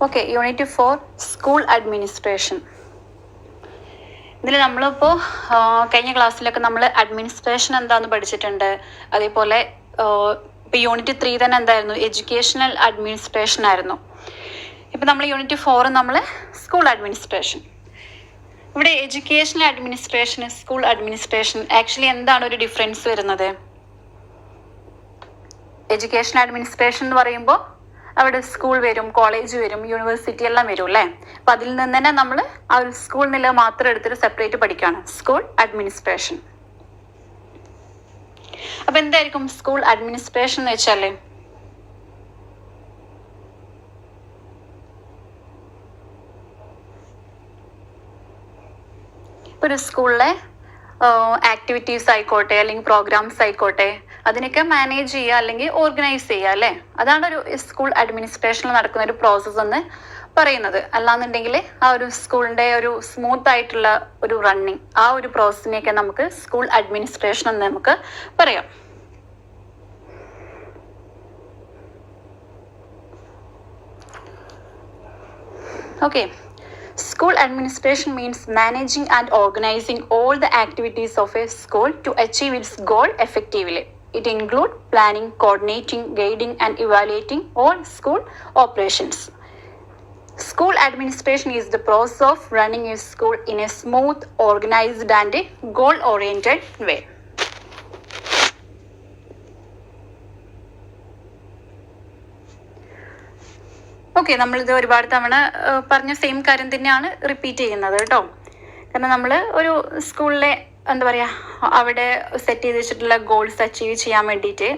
Okay, unit 4 school administration. ഇതിൽ നമ്മളിപ്പോൾ കഴിഞ്ഞ ക്ലാസ്സിലൊക്കെ നമ്മൾ അഡ്മിനിസ്ട്രേഷൻ എന്താണെന്ന് പഠിച്ചിട്ടുണ്ട്. അതേപോലെ ഇപ്പോൾ യൂണിറ്റ് 3 തന്നെ എന്തായിരുന്നു, എഡ്യൂക്കേഷണൽ അഡ്മിനിസ്ട്രേഷൻ ആയിരുന്നു. ഇപ്പം നമ്മൾ യൂണിറ്റ് 4 നമ്മൾ സ്കൂൾ അഡ്മിനിസ്ട്രേഷൻ. ഇവിടെ educational administration, school administration actually എന്താണ് ഒരു ഡിഫറൻസ് വരുന്നത്? എഡ്യൂക്കേഷണൽ അഡ്മിനിസ്ട്രേഷൻ എന്ന് പറയുമ്പോൾ അവിടെ സ്കൂൾ വരും, കോളേജ് വരും, യൂണിവേഴ്സിറ്റി എല്ലാം വരും അല്ലേ. അപ്പം അതിൽ നിന്ന് തന്നെ നമ്മൾ ആ ഒരു സ്കൂൾ നില മാത്രം എടുത്തിട്ട് സെപ്പറേറ്റ് പഠിക്കുകയാണ് സ്കൂൾ അഡ്മിനിസ്ട്രേഷൻ. അപ്പം എന്തായിരിക്കും സ്കൂൾ അഡ്മിനിസ്ട്രേഷൻ എന്ന് വെച്ചാൽ? ഒരു സ്കൂളിലെ ആക്ടിവിറ്റീസ് ആയിക്കോട്ടെ അല്ലെങ്കിൽ പ്രോഗ്രാംസ് ആയിക്കോട്ടെ അതിനൊക്കെ മാനേജ് ചെയ്യുക അല്ലെങ്കിൽ ഓർഗനൈസ് ചെയ്യുക അല്ലേ. അതാണ് ഒരു സ്കൂൾ അഡ്മിനിസ്ട്രേഷനിൽ നടക്കുന്ന ഒരു പ്രോസസ്സ് എന്ന് പറയുന്നത്. അല്ലാന്നുണ്ടെങ്കിൽ ആ ഒരു സ്കൂളിൻ്റെ ഒരു സ്മൂത്ത് ആയിട്ടുള്ള ഒരു റണ്ണിങ്, ആ ഒരു പ്രോസസ്സിനെയൊക്കെ നമുക്ക് സ്കൂൾ അഡ്മിനിസ്ട്രേഷൻ എന്ന് നമുക്ക് പറയാം. Okay, school administration means managing and organizing all the activities of a school to achieve its goal effectively. It includes planning, coordinating, guiding and evaluating all school operations. School administration is the process of running a school in a smooth, organized and goal-oriented way. Okay, നമ്മളിത് ഒരുപാട് തവണ പറഞ്ഞ same കാര്യം തന്നെയാണ് repeat ചെയ്യുന്നത് കേട്ടോ. കാരണം നമ്മൾ ഒരു സ്കൂളിലെ എന്താ പറയുക, അവിടെ സെറ്റ് ചെയ്ത് വെച്ചിട്ടുള്ള ഗോൾസ് അച്ചീവ് ചെയ്യാൻ വേണ്ടിയിട്ട്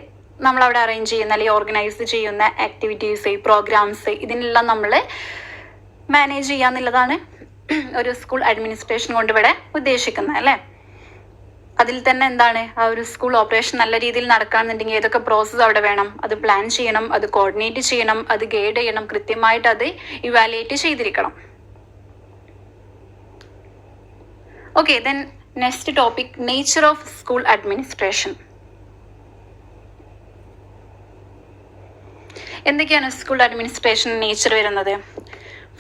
നമ്മളവിടെ അറേഞ്ച് ചെയ്യുന്ന അല്ലെങ്കിൽ ഓർഗനൈസ് ചെയ്യുന്ന ആക്ടിവിറ്റീസ്, പ്രോഗ്രാംസ്, ഇതിനെല്ലാം നമ്മൾ മാനേജ് ചെയ്യാന്നുള്ളതാണ് ഒരു സ്കൂൾ അഡ്മിനിസ്ട്രേഷൻ കൊണ്ട് ഇവിടെ ഉദ്ദേശിക്കുന്നത് അല്ലേ. അതിൽ തന്നെ എന്താണ്, ആ ഒരു സ്കൂൾ ഓപ്പറേഷൻ നല്ല രീതിയിൽ നടക്കാന്നുണ്ടെങ്കിൽ ഏതൊക്കെ പ്രോസസ്സ് അവിടെ വേണം? അത് പ്ലാൻ ചെയ്യണം, അത് കോർഡിനേറ്റ് ചെയ്യണം, അത് ഗൈഡ് ചെയ്യണം, കൃത്യമായിട്ട് അത് ഇവാലുവേറ്റ് ചെയ്തിരിക്കണം. Okay, then next topic, nature of school administration. എന്തൊക്കെയാണ് സ്കൂൾ അഡ്മിനിസ്ട്രേഷൻ നേച്ചർ വരുന്നത്?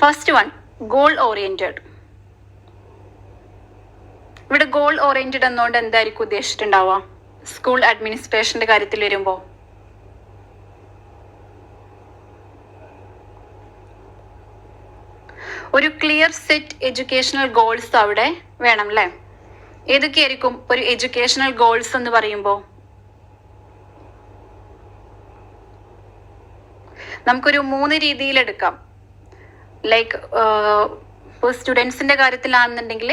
First one, goal oriented. ഇവിടെ ഗോൾ ഓറിയന്റഡ് എന്നുകൊണ്ട് എന്തായിരിക്കും ഉദ്ദേശിച്ചിട്ടുണ്ടാവുക സ്കൂൾ അഡ്മിനിസ്ട്രേഷന്റെ കാര്യത്തിൽ വരുമ്പോൾ? ഒരു ക്ലിയർ സെറ്റ് എഡ്യൂക്കേഷണൽ ഗോൾസ് അവിടെ വേണം അല്ലേ. ഏതൊക്കെയായിരിക്കും ഒരു എഡ്യൂക്കേഷണൽ ഗോൾസ് എന്ന് പറയുമ്പോൾ? നമുക്കൊരു 3 രീതിയിൽ എടുക്കാം. ലൈക്ക് ഇപ്പോൾ സ്റ്റുഡൻസിന്റെ കാര്യത്തിലാണെന്നുണ്ടെങ്കിൽ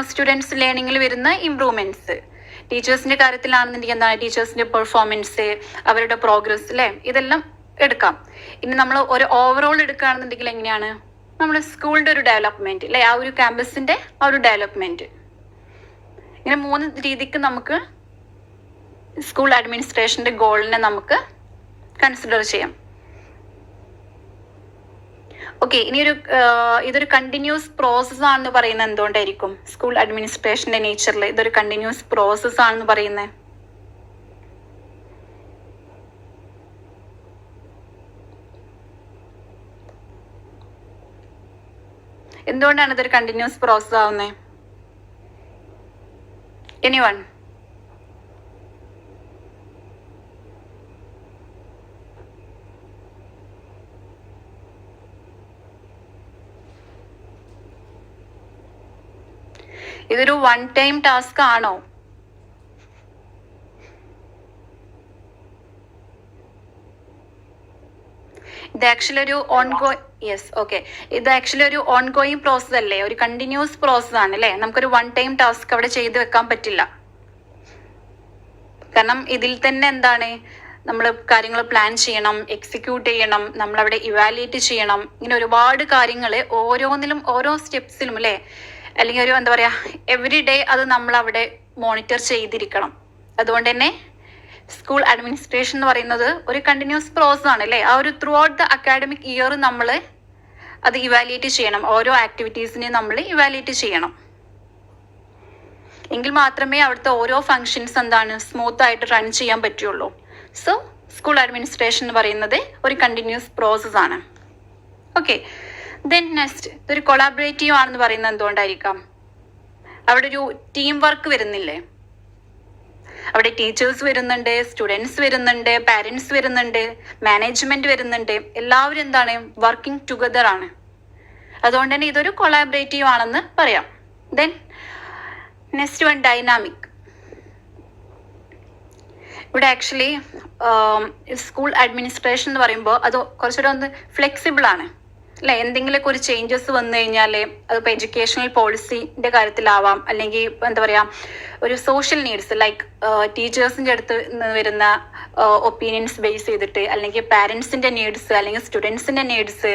സ്റ്റുഡൻസ് ലേണിങ്ങിൽ വരുന്ന ഇംപ്രൂവ്മെന്റ്സ്, ടീച്ചേഴ്സിന്റെ കാര്യത്തിലാണെന്നുണ്ടെങ്കിൽ എന്താണ്, ടീച്ചേഴ്സിന്റെ പെർഫോമൻസ്, അവരുടെ പ്രോഗ്രസ് അല്ലേ, ഇതെല്ലാം എടുക്കാം. ഇനി നമ്മൾ ഒരു ഓവറോൾ എടുക്കുകയാണെന്നുണ്ടെങ്കിൽ എങ്ങനെയാണ്, നമ്മുടെ സ്കൂളിന്റെ ഒരു ഡെവലപ്മെന്റ് അല്ലെ, ആ ഒരു ക്യാമ്പസിന്റെ ആ ഒരു ഡെവലപ്മെന്റ്. ഇങ്ങനെ 3 രീതിക്ക് നമുക്ക് സ്കൂൾ അഡ്മിനിസ്ട്രേഷന്റെ ഗോളിനെ നമുക്ക് കൺസിഡർ ചെയ്യാം. ഓക്കെ, ഇനി ഇതൊരു കണ്ടിന്യൂസ് പ്രോസസ് ആണെന്ന് പറയുന്നത് എന്തുകൊണ്ടായിരിക്കും? സ്കൂൾ അഡ്മിനിസ്ട്രേഷന്റെ നേച്ചറിൽ ഇതൊരു കണ്ടിന്യൂസ് പ്രോസസ് ആണെന്ന് പറയുന്നത് എന്തുകൊണ്ടാണ് ഇതൊരു കണ്ടിന്യൂസ് പ്രോസസ് ആവുന്നത്? എനിവൺ? ഇതൊരു 1 ടൈം ടാസ്ക് ആണോ? ഇത് ആക്ച്വലി ഒരു ഇത് ആക്ച്വലി ഒരു ഓൺഗോയിങ് പ്രോസസ് അല്ലേ, ഒരു കണ്ടിന്യൂസ് പ്രോസസ് ആണ് അല്ലേ. നമുക്കൊരു 1 ടൈം ടാസ്ക് അവിടെ ചെയ്ത് വെക്കാൻ പറ്റില്ല. കാരണം ഇതിൽ തന്നെ എന്താണ്, നമ്മൾ കാര്യങ്ങൾ പ്ലാൻ ചെയ്യണം, എക്സിക്യൂട്ട് ചെയ്യണം, നമ്മളവിടെ ഇവാലുവേറ്റ് ചെയ്യണം. ഇങ്ങനെ ഒരുപാട് കാര്യങ്ങൾ ഓരോന്നിലും ഓരോ സ്റ്റെപ്സിലും അല്ലേ, അല്ലെങ്കിൽ ഒരു എന്താ പറയുക, എവറി ഡേ അത് നമ്മൾ അവിടെ മോണിറ്റർ ചെയ്തിരിക്കണം. അതുകൊണ്ട് തന്നെ സ്കൂൾ അഡ്മിനിസ്ട്രേഷൻ എന്ന് പറയുന്നത് ഒരു കണ്ടിന്യൂസ് പ്രോസസ് ആണ് അല്ലേ. ആ ഒരു through out the academic year നമ്മൾ അത് ഇവാലുവേറ്റ് ചെയ്യണം, ഓരോ ആക്ടിവിറ്റീസിനെ നമ്മൾ ഇവാലുവേറ്റ് ചെയ്യണം. എങ്കിൽ മാത്രമേ അവിടുത്തെ ഓരോ ഫങ്ഷൻസ് എന്താണ് സ്മൂത്ത് ആയിട്ട് റൺ ചെയ്യാൻ പറ്റുള്ളൂ. സോ സ്കൂൾ അഡ്മിനിസ്ട്രേഷൻ എന്ന് പറയുന്നത് ഒരു കണ്ടിന്യൂസ് പ്രോസസ് ആണ്. ഓക്കെ, ദെൻ നെക്സ്റ്റ് ഇതൊരു കൊളാബറേറ്റീവ് ആണെന്ന് പറയുന്നത് എന്തുകൊണ്ടായിരിക്കാം? അവിടെ ഒരു ടീം വർക്ക് വരുന്നില്ലേ? അവിടെ ടീച്ചേഴ്സ് വരുന്നുണ്ട്, സ്റ്റുഡൻസ് വരുന്നുണ്ട്, പാരൻസ് വരുന്നുണ്ട്, മാനേജ്മെന്റ് വരുന്നുണ്ട്. എല്ലാവരും എന്താണ്, വർക്കിംഗ് ടുഗദർ ആണ്. അതുകൊണ്ട് തന്നെ ഇതൊരു കൊളാബറേറ്റീവ് ആണെന്ന് പറയാം. Then next one, dynamic. ഇവിടെ ആക്ച്വലി സ്കൂൾ അഡ്മിനിസ്ട്രേഷൻ എന്ന് പറയുമ്പോൾ അത് കുറച്ചുകൂടെ ഒന്ന് ഫ്ലെക്സിബിൾ ആണ് അല്ലെ. എന്തെങ്കിലുമൊക്കെ ഒരു ചേഞ്ചസ് വന്നു കഴിഞ്ഞാൽ അതിപ്പോൾ എഡ്യൂക്കേഷണൽ പോളിസിന്റെ കാര്യത്തിലാവാം, അല്ലെങ്കിൽ എന്താ പറയാ ഒരു സോഷ്യൽ നീഡ്സ് ലൈക്ക് ടീച്ചേഴ്സിന്റെ അടുത്ത് നിന്ന് വരുന്ന ഒപ്പീനിയൻസ് ബേസ് ചെയ്തിട്ട്, അല്ലെങ്കിൽ പാരൻസിന്റെ നീഡ്സ്, അല്ലെങ്കിൽ സ്റ്റുഡൻസിന്റെ നീഡ്സ്,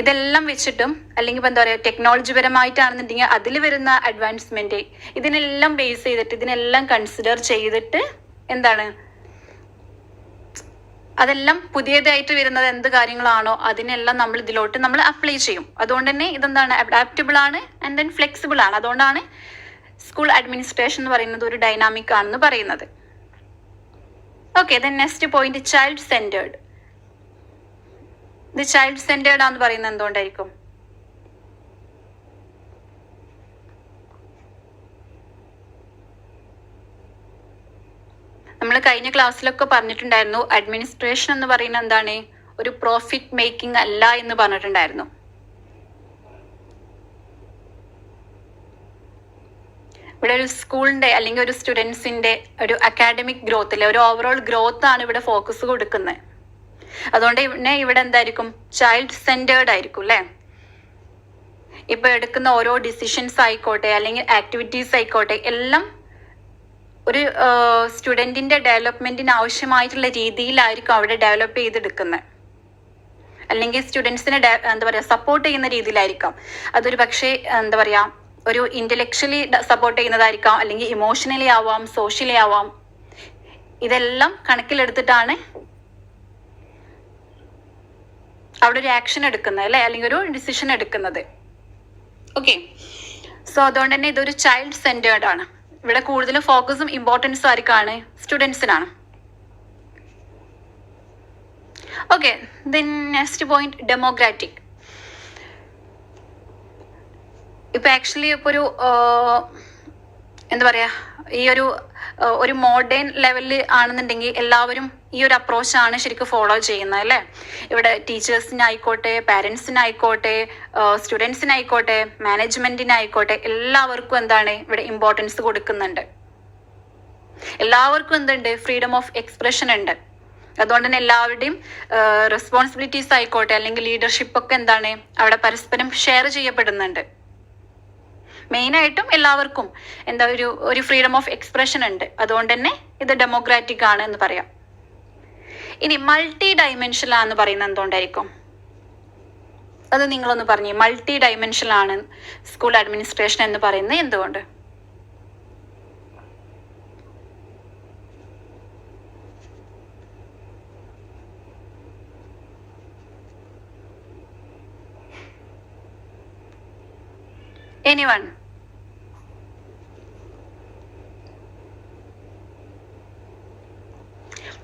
ഇതെല്ലാം വെച്ചിട്ടും, അല്ലെങ്കിൽ ഇപ്പം എന്താ പറയുക ടെക്നോളജി പരമായിട്ടാണെന്നുണ്ടെങ്കിൽ അതിൽ വരുന്ന അഡ്വാൻസ്മെന്റ്, ഇതിനെല്ലാം ബേസ് ചെയ്തിട്ട്, ഇതിനെല്ലാം കൺസിഡർ ചെയ്തിട്ട് എന്താണ് അതെല്ലാം പുതിയതായിട്ട് വരുന്നത് എന്ത് കാര്യങ്ങളാണോ അതിനെല്ലാം നമ്മൾ ഇതിലോട്ട് നമ്മൾ അപ്ലൈ ചെയ്യും. അതുകൊണ്ട് തന്നെ ഇതെന്താണ്, അഡാപ്റ്റബിൾ ആണ് ആൻഡ് ദെൻ ഫ്ലെക്സിബിൾ ആണ്. അതുകൊണ്ടാണ് സ്കൂൾ അഡ്മിനിസ്ട്രേഷൻ എന്ന് പറയുന്നത് ഒരു ഡൈനാമിക് ആണെന്ന് പറയുന്നത്. Okay, then next point, child centred. ഇത് ചൈൽഡ് സെന്റേർഡ് ആണെന്ന് പറയുന്നത് എന്തുകൊണ്ടായിരിക്കും? നമ്മൾ കഴിഞ്ഞ ക്ലാസ്സിലൊക്കെ പറഞ്ഞിട്ടുണ്ടായിരുന്നു, അഡ്മിനിസ്ട്രേഷൻ എന്ന് പറയുന്നത് എന്താണ്, ഒരു പ്രോഫിറ്റ് മേക്കിംഗ് അല്ല എന്ന് പറഞ്ഞിട്ടുണ്ടായിരുന്നു. ഇവിടെ ഒരു സ്കൂളിന്റെ അല്ലെങ്കിൽ ഒരു സ്റ്റുഡൻസിന്റെ ഒരു അക്കാഡമിക് ഗ്രോത്ത് അല്ലെ, ഒരു ഓവറോൾ ഗ്രോത്ത് ആണ് ഇവിടെ ഫോക്കസ് കൊടുക്കുന്നത്. അതുകൊണ്ട് ഇവിടെ എന്തായിരിക്കും, ചൈൽഡ് സെന്റേർഡ് ആയിരിക്കും അല്ലെ. ഇപ്പൊ എടുക്കുന്ന ഓരോ ഡിസിഷൻസ് ആയിക്കോട്ടെ, അല്ലെങ്കിൽ ആക്ടിവിറ്റീസ് ആയിക്കോട്ടെ, എല്ലാം ഒരു സ്റ്റുഡൻറ്റിൻ്റെ ഡെവലപ്മെൻറ്റിന് ആവശ്യമായിട്ടുള്ള രീതിയിലായിരിക്കും അവിടെ ഡെവലപ്പ് ചെയ്തെടുക്കുന്നത്. അല്ലെങ്കിൽ സ്റ്റുഡൻസിനെ എന്താ പറയുക സപ്പോർട്ട് ചെയ്യുന്ന രീതിയിലായിരിക്കാം. അതൊരു പക്ഷേ എന്താ പറയുക ഒരു ഇൻ്റലക്ച്വലി സപ്പോർട്ട് ചെയ്യുന്നതായിരിക്കാം, അല്ലെങ്കിൽ ഇമോഷണലി ആവാം, സോഷ്യലി ആവാം. ഇതെല്ലാം കണക്കിലെടുത്തിട്ടാണ് അവിടെ ഒരു ആക്ഷൻ എടുക്കുന്നത് അല്ലേ, അല്ലെങ്കിൽ ഒരു ഡിസിഷൻ എടുക്കുന്നത്. ഓക്കെ, സോ അതുകൊണ്ട് തന്നെ ഇതൊരു ചൈൽഡ് സെന്റേർഡ് ആണ്. ഇവിടെ കൂടുതലും ഫോക്കസും ഇമ്പോർട്ടൻസും ആർക്കാണ്, സ്റ്റുഡൻസിനാണ്. Okay, then next point, democratic. ഇപ്പൊ ആക്ച്വലി ഇപ്പൊ ഒരു എന്താ പറയാ ഈ ഒരു മോഡേൺ ലെവലിൽ ആണെന്നുണ്ടെങ്കിൽ എല്ലാവരും ഈ ഒരു അപ്രോച്ചാണ് ശരിക്കും ഫോളോ ചെയ്യുന്നത് അല്ലേ. ഇവിടെ ടീച്ചേഴ്സിനായിക്കോട്ടെ, പാരൻസിനായിക്കോട്ടെ, സ്റ്റുഡൻസിനായിക്കോട്ടെ, മാനേജ്മെന്റിനായിക്കോട്ടെ, എല്ലാവർക്കും എന്താണ് ഇവിടെ ഇമ്പോർട്ടൻസ് കൊടുക്കുന്നുണ്ട്. എല്ലാവർക്കും എന്തുണ്ട്, ഫ്രീഡം ഓഫ് എക്സ്പ്രഷൻ ഉണ്ട്. അതുകൊണ്ട് തന്നെ എല്ലാവരുടെയും റെസ്പോൺസിബിലിറ്റീസ് ആയിക്കോട്ടെ, അല്ലെങ്കിൽ ലീഡർഷിപ്പ് ഒക്കെ എന്താണ് അവിടെ പരസ്പരം ഷെയർ ചെയ്യപ്പെടുന്നുണ്ട്. മെയിനായിട്ടും എല്ലാവർക്കും എന്താ ഒരു ഫ്രീഡം ഓഫ് എക്സ്പ്രഷൻ ഉണ്ട്. അതുകൊണ്ട് തന്നെ ഇത് ഡെമോക്രാറ്റിക് ആണ് എന്ന് പറയാം. ഇനി മൾട്ടി ഡൈമെൻഷനൽ ആണെന്ന് പറയുന്നത് എന്തുകൊണ്ടായിരിക്കും? അത് നിങ്ങളൊന്ന് പറഞ്ഞേ, മൾട്ടി ഡൈമെൻഷനൽ ആണ് സ്കൂൾ അഡ്മിനിസ്ട്രേഷൻ എന്ന് പറയുന്നത് എന്തുകൊണ്ട്? എനിവൺ?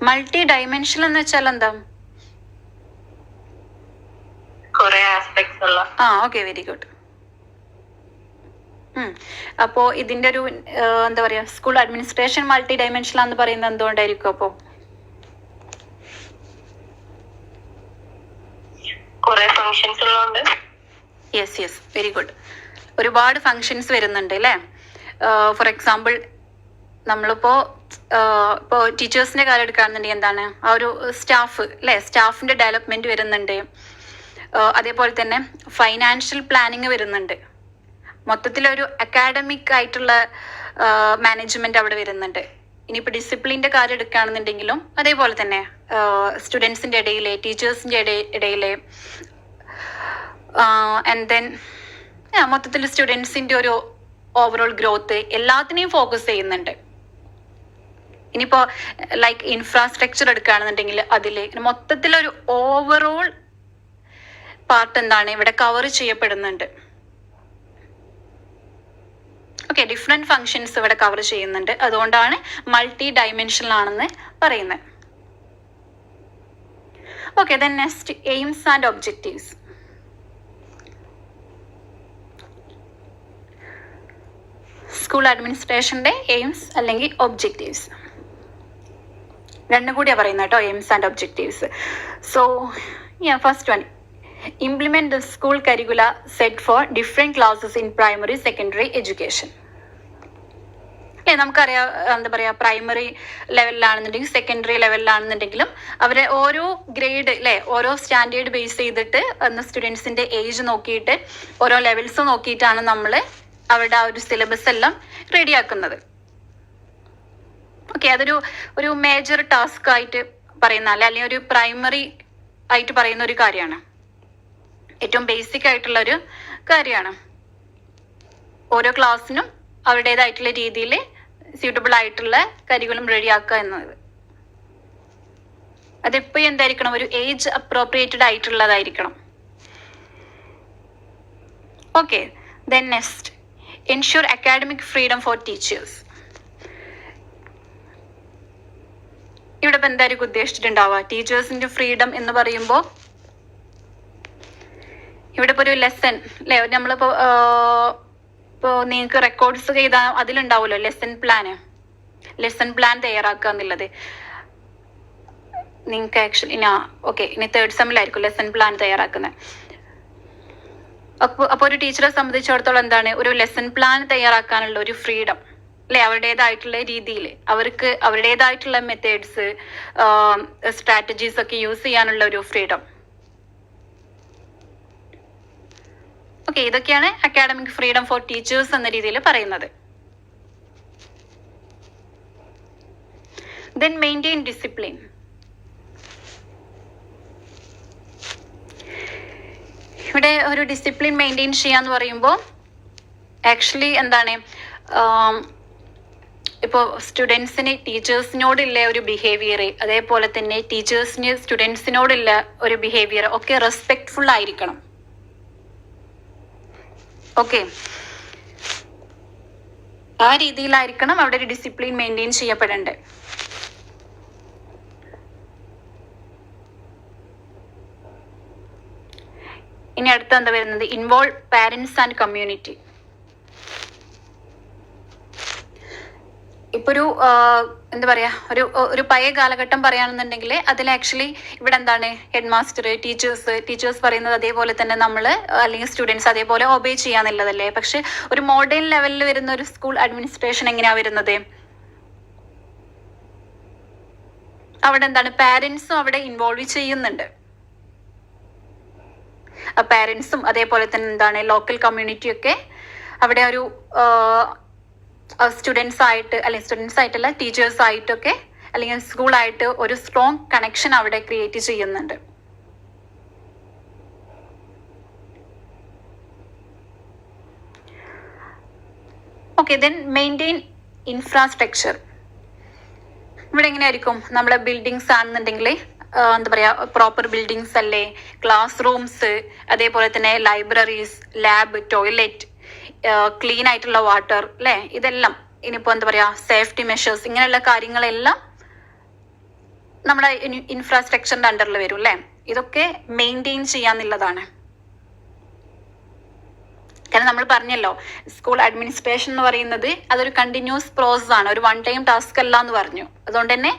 മൾട്ടി ഡൈമെൻഷനൽ എന്ന് വെച്ചാൽ എന്താ? Okay, very good. അപ്പോ ഇതിന്റെ ഒരു എന്താ പറയാ സ്കൂൾ അഡ്മിനിസ്ട്രേഷൻ മൾട്ടി ഡൈമെൻഷനൽ എന്ന് പറയുന്നത് എന്തുകൊണ്ടായിരിക്കും? അപ്പോ യെസ്, വെരി ഗുഡ്. ഒരുപാട് ഫങ്ഷൻസ് വരുന്നുണ്ട് അല്ലേ. ഫോർ എക്സാമ്പിൾ നമ്മളിപ്പോ ടീച്ചേഴ്സിന്റെ കാര്യം എടുക്കുകയാണെന്നുണ്ടെങ്കിൽ എന്താണ് ആ ഒരു സ്റ്റാഫ് അല്ലെ, സ്റ്റാഫിന്റെ ഡെവലപ്മെന്റ് വരുന്നുണ്ട്. അതേപോലെ തന്നെ ഫൈനാൻഷ്യൽ പ്ലാനിങ് വരുന്നുണ്ട്. മൊത്തത്തിലൊരു അക്കാഡമിക് ആയിട്ടുള്ള മാനേജ്മെന്റ് അവിടെ വരുന്നുണ്ട്. ഇനിയിപ്പോൾ ഡിസിപ്ലിന്റെ കാര്യം എടുക്കുകയാണെന്നുണ്ടെങ്കിലും അതേപോലെ തന്നെ സ്റ്റുഡൻസിന്റെ ഇടയിലെ, ടീച്ചേഴ്സിന്റെ ഇടയിലെ, ആൻഡ് ദെൻ മൊത്തത്തിൽ സ്റ്റുഡൻസിന്റെ ഒരു ഓവറോൾ ഗ്രോത്ത് എല്ലാത്തിനെയും ഫോക്കസ് ചെയ്യുന്നുണ്ട്. ഇനിയിപ്പോ ലൈക്ക് ഇൻഫ്രാസ്ട്രക്ചർ എടുക്കുകയാണെന്നുണ്ടെങ്കിൽ അതില് മൊത്തത്തിലൊരു ഓവറോൾ പാർട്ട് എന്താണ് ഇവിടെ കവർ ചെയ്യപ്പെടുന്നുണ്ട്. ഓക്കെ, ഡിഫറെന്റ് ഫങ്ഷൻസ് ഇവിടെ കവർ ചെയ്യുന്നുണ്ട്. അതുകൊണ്ടാണ് മൾട്ടി ഡൈമെൻഷനൽ ആണെന്ന് പറയുന്നത്. Okay, then next, aims and objectives. School അഡ്മിനിസ്ട്രേഷൻ്റെ എയിംസ് അല്ലെങ്കിൽ ഒബ്ജക്റ്റീവ്സ് രണ്ടും കൂടിയാണ് പറയുന്നത് കേട്ടോ, aims and objectives. So first one, implement the school curricula set for different classes in primary secondary education. അല്ലേ, നമുക്കറിയാം എന്താ പറയുക, പ്രൈമറി ലെവലിലാണെന്നുണ്ടെങ്കിൽ സെക്കൻഡറി ലെവലിലാണെന്നുണ്ടെങ്കിലും അവരെ ഓരോ ഗ്രേഡ് അല്ലേ, ഓരോ സ്റ്റാൻഡേർഡ് ബേസ് ചെയ്തിട്ട് സ്റ്റുഡൻസിൻ്റെ ഏജ് നോക്കിയിട്ട് ഓരോ ലെവൽസ് നോക്കിയിട്ടാണ് നമ്മൾ അവരുടെ ആ ഒരു സിലബസ് എല്ലാം റെഡിയാക്കുന്നത്. ഓക്കെ, അതൊരു മേജർ ടാസ്ക് ആയിട്ട് പറയുന്ന അല്ലെങ്കിൽ ഒരു പ്രൈമറി ആയിട്ട് പറയുന്ന ഒരു കാര്യമാണ്, ഏറ്റവും ബേസിക് ആയിട്ടുള്ള ഒരു കാര്യമാണ്. ഓരോ ക്ലാസ്സിനും അവരുടേതായിട്ടുള്ള രീതിയിൽ സ്യൂട്ടബിൾ ആയിട്ടുള്ള കരിക്കുലം റെഡിയാക്കുക എന്നത്. അതെപ്പോഴും എന്തായിരിക്കണം, ഒരു ഏജ് അപ്രോപ്രിയേറ്റഡ് ആയിട്ടുള്ളതായിരിക്കണം. Okay, then next, ensure academic freedom for teachers. ഇവിടെ ഇപ്പം എന്തായിരിക്കും ഉദ്ദേശിച്ചിട്ടുണ്ടാവുക? ടീച്ചേഴ്സിന്റെ ഫ്രീഡം എന്ന് പറയുമ്പോൾ ഇവിടെ ഇപ്പോൾ ഒരു ലെസൺ അല്ലേ, നമ്മളിപ്പോൾ നിങ്ങൾക്ക് റെക്കോർഡ്സ് ചെയ്താൽ അതിലുണ്ടാവുമല്ലോ ലെസൺ പ്ലാൻ തയ്യാറാക്കുക എന്നുള്ളത്. നിങ്ങൾക്ക് ആക്ച്വലി ഇനി തേർഡ് സെമ്മിലായിരിക്കും ലെസൺ പ്ലാൻ തയ്യാറാക്കുന്നത്. അപ്പോൾ ഒരു ടീച്ചറെ സംബന്ധിച്ചിടത്തോളം എന്താണ്, ഒരു ലെസൺ പ്ലാൻ തയ്യാറാക്കാനുള്ള ഒരു ഫ്രീഡം അല്ലെ, അവരുടേതായിട്ടുള്ള രീതിയിൽ അവർക്ക് അവരുടേതായിട്ടുള്ള മെത്തേഡ്സ് സ്ട്രാറ്റജീസ് ഒക്കെ യൂസ് ചെയ്യാനുള്ള ഒരു ഫ്രീഡം. ഓക്കെ, ഇതൊക്കെയാണ് അക്കാഡമിക് ഫ്രീഡം ഫോർ ടീച്ചേഴ്സ് എന്ന രീതിയിൽ പറയുന്നത്. Then maintain discipline. ഇവിടെ ഒരു ഡിസിപ്ലിൻ മെയിൻറ്റെയിൻ ചെയ്യാന്ന് പറയുമ്പോൾ ആക്ച്വലി എന്താണ്, ഇപ്പോൾ സ്റ്റുഡൻസിന് ടീച്ചേഴ്സിനോടുള്ള ഒരു ബിഹേവിയർ, അതേപോലെ തന്നെ ടീച്ചേഴ്സിന് സ്റ്റുഡൻസിനോടുള്ള ഒരു ബിഹേവിയർ ഒക്കെ റെസ്പെക്ട്ഫുൾ ആയിരിക്കണം. ഓക്കെ, ആ രീതിയിലായിരിക്കണം അവിടെ ഒരു ഡിസിപ്ലിൻ മെയിൻറ്റെയിൻ ചെയ്യപ്പെടേണ്ടത്. ഇനി അടുത്ത എന്താ വരുന്നത്, ഇൻവോൾവ് പാരന്റ്സ് ആൻഡ് കമ്മ്യൂണിറ്റി. ഇപ്പൊ ഒരു എന്താ പറയാ, ഒരു പഴയ കാലഘട്ടം പറയുകയാണെന്നുണ്ടെങ്കിൽ അതിൽ ആക്ച്വലി ഇവിടെ എന്താണ്, ഹെഡ് മാസ്റ്റർ, ടീച്ചേഴ്സ് പറയുന്നത് അതേപോലെ തന്നെ നമ്മൾ അല്ലെങ്കിൽ സ്റ്റുഡൻസ് അതേപോലെ ഒബേ ചെയ്യാന്നുള്ളതല്ലേ. പക്ഷെ ഒരു മോഡേൺ ലെവലിൽ വരുന്ന ഒരു സ്കൂൾ അഡ്മിനിസ്ട്രേഷൻ എങ്ങനെയാ വരുന്നത്, അവിടെ എന്താണ്, പാരന്റ്സും അവിടെ ഇൻവോൾവ് ചെയ്യുന്നുണ്ട്. പാരന്റ്സും അതേപോലെ തന്നെ എന്താണ്, ലോക്കൽ കമ്മ്യൂണിറ്റിയൊക്കെ അവിടെ ഒരു സ്റ്റുഡൻസ് ആയിട്ടല്ല ടീച്ചേഴ്സ് ആയിട്ടൊക്കെ അല്ലെങ്കിൽ സ്കൂളായിട്ട് ഒരു സ്ട്രോങ് കണക്ഷൻ അവിടെ ക്രിയേറ്റ് ചെയ്യുന്നുണ്ട്. Okay, then maintain infrastructure. ഇവിടെ എങ്ങനെയായിരിക്കും, നമ്മളെ ബിൽഡിങ്സ് ആണെന്നുണ്ടെങ്കിൽ എന്താ പറയാ, പ്രോപ്പർ ബിൽഡിങ്സ് അല്ലേ, ക്ലാസ് റൂംസ്, അതേപോലെ തന്നെ ലൈബ്രറീസ്, ലാബ്, ടോയ്ലറ്റ്, ക്ലീൻ ആയിട്ടുള്ള വാട്ടർ അല്ലേ, ഇതെല്ലാം. ഇനിയിപ്പോൾ എന്താ പറയാ, സേഫ്റ്റി മെഷേഴ്സ്, ഇങ്ങനെയുള്ള കാര്യങ്ങളെല്ലാം നമ്മുടെ ഇൻഫ്രാസ്ട്രക്ചറിന്റെ അണ്ടറിൽ വരും അല്ലേ. ഇതൊക്കെ മെയിൻറ്റെയിൻ ചെയ്യാന്നുള്ളതാണ്. കാരണം നമ്മൾ പറഞ്ഞല്ലോ, സ്കൂൾ അഡ്മിനിസ്ട്രേഷൻ എന്ന് പറയുന്നത് അതൊരു കണ്ടിന്യൂസ് പ്രോസസ് ആണ്, ഒരു വൺ ടൈം ടാസ്ക് അല്ല എന്ന് പറഞ്ഞു. അതുകൊണ്ട് തന്നെ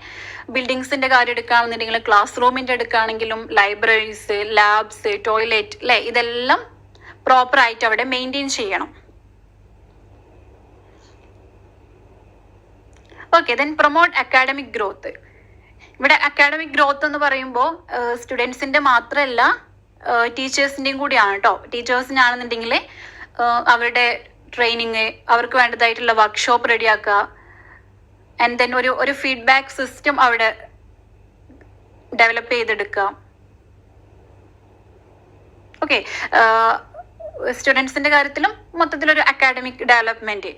ബിൽഡിങ്സിന്റെ കാര്യം എടുക്കുകയാണെന്നുണ്ടെങ്കിൽ, ക്ലാസ് റൂമിന്റെ എടുക്കുകയാണെങ്കിലും, ലൈബ്രറീസ്, ലാബ്സ്, ടോയ്ലറ്റ് അല്ലെ, ഇതെല്ലാം പ്രോപ്പർ ആയിട്ട് അവിടെ മെയിൻറ്റെയിൻ ചെയ്യണം. Okay, then promote academic growth. ഇവിടെ അക്കാഡമിക് ഗ്രോത്ത് എന്ന് പറയുമ്പോൾ സ്റ്റുഡൻസിന്റെ മാത്രമല്ല ടീച്ചേഴ്സിന്റെയും കൂടിയാണ് കേട്ടോ. ടീച്ചേഴ്സിനാണെന്നുണ്ടെങ്കിൽ അവരുടെ ട്രെയിനിങ്, അവർക്ക് വേണ്ടതായിട്ടുള്ള വർക്ക്ഷോപ്പ് റെഡിയാക്കുക, ആൻഡ് ദെൻ ഒരു ഫീഡ്ബാക്ക് സിസ്റ്റം അവിടെ ഡെവലപ്പ് ചെയ്തെടുക്കുക. ഓക്കെ, സ്റ്റുഡൻസിന്റെ കാര്യത്തിലും മൊത്തത്തിലൊരു അക്കാഡമിക് ഡെവലപ്മെന്റ്.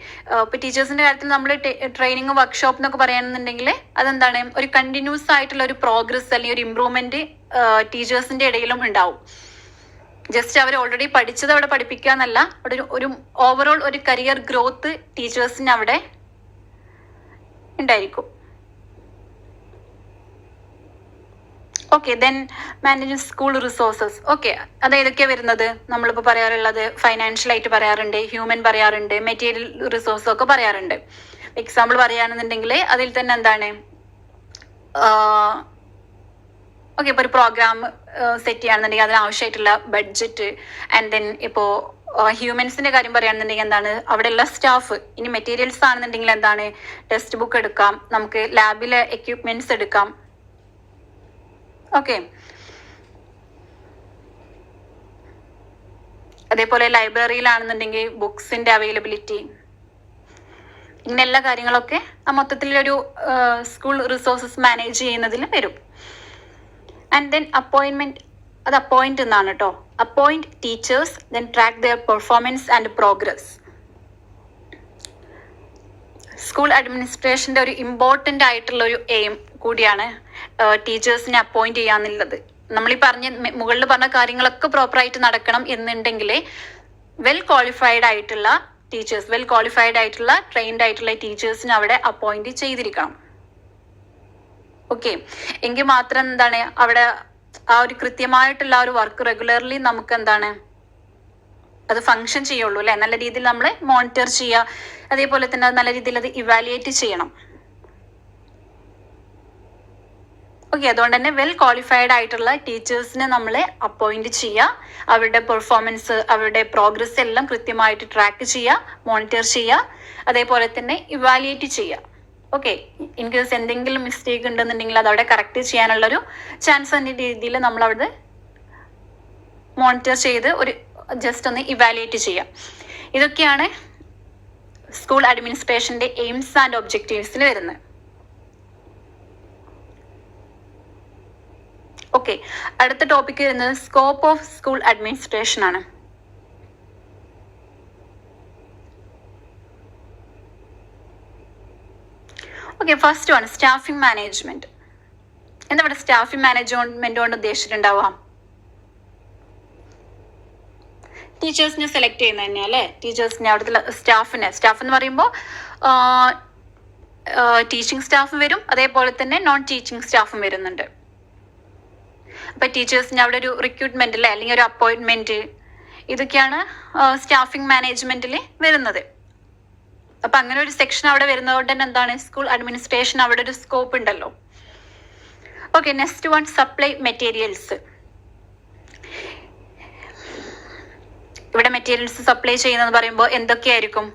ഇപ്പൊ ടീച്ചേഴ്സിന്റെ കാര്യത്തിൽ നമ്മൾ ട്രെയിനിങ് വർക്ക്ഷോപ്പ് എന്നൊക്കെ പറയുകയാണെന്നുണ്ടെങ്കിൽ അതെന്താണ്, ഒരു കണ്ടിന്യൂസ് ആയിട്ടുള്ള ഒരു പ്രോഗ്രസ് അല്ലെങ്കിൽ ഒരു ഇമ്പ്രൂവ്മെന്റ് ടീച്ചേഴ്സിന്റെ ഇടയിലും ഉണ്ടാവും. ജസ്റ്റ് അവർ ഓൾറെഡി പഠിച്ചത് അവിടെ പഠിപ്പിക്കുക എന്നല്ല, അവിടെ ഒരു ഓവറോൾ ഒരു കരിയർ ഗ്രോത്ത് ടീച്ചേഴ്സിന് അവിടെ ഉണ്ടായിരിക്കും. Okay, then manage school resources. Okay, അത് ഏതൊക്കെയാണ് വരുന്നത്? നമ്മളിപ്പോൾ പറയാറുള്ളത് ഫൈനാൻഷ്യലായിട്ട് പറയാറുണ്ട്, ഹ്യൂമൻ പറയാറുണ്ട്, മെറ്റീരിയൽ റിസോഴ്സും ഒക്കെ പറയാറുണ്ട്. എക്സാമ്പിൾ പറയുകയാണെന്നുണ്ടെങ്കിൽ അതിൽ തന്നെ എന്താണ്, ഓക്കെ, ഇപ്പോൾ ഒരു പ്രോഗ്രാം സെറ്റ് ചെയ്യുകയാണെന്നുണ്ടെങ്കിൽ അതിനാവശ്യമായിട്ടുള്ള ബഡ്ജറ്റ്, ആൻഡ് ദെൻ ഇപ്പോൾ ഹ്യൂമൻസിന്റെ കാര്യം പറയുകയാണെന്നുണ്ടെങ്കിൽ എന്താണ്, അവിടെയുള്ള സ്റ്റാഫ്. ഇനി മെറ്റീരിയൽസ് ആണെന്നുണ്ടെങ്കിൽ എന്താണ്, ടെക്സ്റ്റ് ബുക്ക് എടുക്കാം, നമുക്ക് ലാബിലെ എക്യുപ്മെന്റ്സ് എടുക്കാം. ഓക്കെ, അതേപോലെ ലൈബ്രറിയിലാണെന്നുണ്ടെങ്കിൽ ബുക്സിന്റെ അവൈലബിലിറ്റി, ഇങ്ങനെ എല്ലാ കാര്യങ്ങളൊക്കെ മൊത്തത്തിലൊരു സ്കൂൾ റിസോഴ്സസ് മാനേജ് ചെയ്യുന്നതിൽ വരും. ആൻഡ് ദെൻ അപ്പോയിൻമെന്റ്, അത് അപ്പോയിന്റ് എന്നാണ് കേട്ടോ. Appoint teachers, then track their performance and progress. School അഡ്മിനിസ്ട്രേഷന്റെ ഒരു ഇമ്പോർട്ടൻ്റ് ആയിട്ടുള്ള ഒരു എയിം കൂടിയാണ് ടീച്ചേഴ്സിനെ അപ്പോയിന്റ് ചെയ്യാന്നുള്ളത്. നമ്മൾ ഈ മുകളിൽ പറഞ്ഞ കാര്യങ്ങളൊക്കെ പ്രോപ്പറായിട്ട് നടക്കണം എന്നുണ്ടെങ്കിൽ വെൽ ക്വാളിഫൈഡ് ആയിട്ടുള്ള ടീച്ചേഴ്സ്, വെൽ ക്വാളിഫൈഡ് ആയിട്ടുള്ള ട്രെയിൻഡ് ആയിട്ടുള്ള ടീച്ചേഴ്സിനെ അവിടെ അപ്പോയിന്റ് ചെയ്തിരിക്കണം. ഓക്കെ, എങ്കിൽ മാത്രം എന്താണ് അവിടെ ആ ഒരു കൃത്യമായിട്ടുള്ള ആ ഒരു വർക്ക് റെഗുലർലി നമുക്ക് എന്താണ് അത് ഫങ്ഷൻ ചെയ്യുള്ളൂ അല്ലെ. നല്ല രീതിയിൽ നമ്മൾ മോണിറ്റർ ചെയ്യുക, അതേപോലെ തന്നെ നല്ല രീതിയിൽ അത് ഇവാലുവേറ്റ് ചെയ്യണം. ഓക്കെ, അതുകൊണ്ട് തന്നെ വെൽ ക്വാളിഫൈഡ് ആയിട്ടുള്ള ടീച്ചേഴ്സിനെ നമ്മൾ അപ്പോയിന്റ് ചെയ്യുക, അവരുടെ പെർഫോമൻസ്, അവരുടെ പ്രോഗ്രസ് എല്ലാം കൃത്യമായിട്ട് ട്രാക്ക് ചെയ്യുക, മോണിറ്റർ ചെയ്യുക, അതേപോലെ തന്നെ ഇവാലുവേറ്റ് ചെയ്യുക. ഓക്കെ, ഇൻ കേസ് എന്തെങ്കിലും മിസ്റ്റേക്ക് ഉണ്ടെന്നുണ്ടെങ്കിൽ അത് അവിടെ കറക്റ്റ് ചെയ്യാനുള്ളൊരു ചാൻസ് എന്ന രീതിയിൽ നമ്മൾ അവിടെ മോണിറ്റർ ചെയ്ത് ഒരു ജസ്റ്റ് ഒന്ന് ഇവാലുവേറ്റ് ചെയ്യാം. ഇതൊക്കെയാണ് സ്കൂൾ അഡ്മിനിസ്ട്രേഷന്റെ എയിംസ് ആൻഡ് ഒബ്ജക്റ്റീവ്സിൽ വരുന്നത്. ഓക്കെ, അടുത്ത ടോപ്പിക് വരുന്നത് സ്കോപ്പ് ഓഫ് സ്കൂൾ അഡ്മിനിസ്ട്രേഷൻ ആണ്. Okay, first one staffing management. എന്താ ഇവിടെ സ്റ്റാഫിംഗ് മാനേജ്മെന്റ് കൊണ്ട് ഉദ്ദേശിച്ചിട്ടുണ്ടാവാം? ടീച്ചേഴ്സിനെ സെലക്ട് ചെയ്യുന്നത് തന്നെയാ അല്ലേ. ടീച്ചേഴ്സിനെ, അവിടുത്തെ സ്റ്റാഫ് എന്ന് പറയുമ്പോൾ ടീച്ചിങ് സ്റ്റാഫും വരും, അതേപോലെ തന്നെ നോൺ ടീച്ചിങ് സ്റ്റാഫും വരുന്നുണ്ട്. അപ്പൊ ടീച്ചേഴ്സിന് അവിടെ ഒരു റിക്രൂട്ട്മെന്റ് അല്ലെ, അല്ലെങ്കിൽ ഒരു അപ്പോയിന്റ്മെന്റ്, ഇതൊക്കെയാണ് സ്റ്റാഫിംഗ് മാനേജ്മെന്റിൽ വരുന്നത്. അപ്പൊ അങ്ങനെ ഒരു സെക്ഷൻ അവിടെ വരുന്നതുകൊണ്ട് തന്നെ എന്താണ്, സ്കൂൾ അഡ്മിനിസ്ട്രേഷൻ അവിടെ ഒരു സ്കോപ്പ് ഉണ്ടല്ലോ. Okay, next one supply materials. ഇവിടെ മെറ്റീരിയൽസ് സപ്ലൈ ചെയ്യുന്നത് പറയുമ്പോൾ എന്തൊക്കെയായിരിക്കും?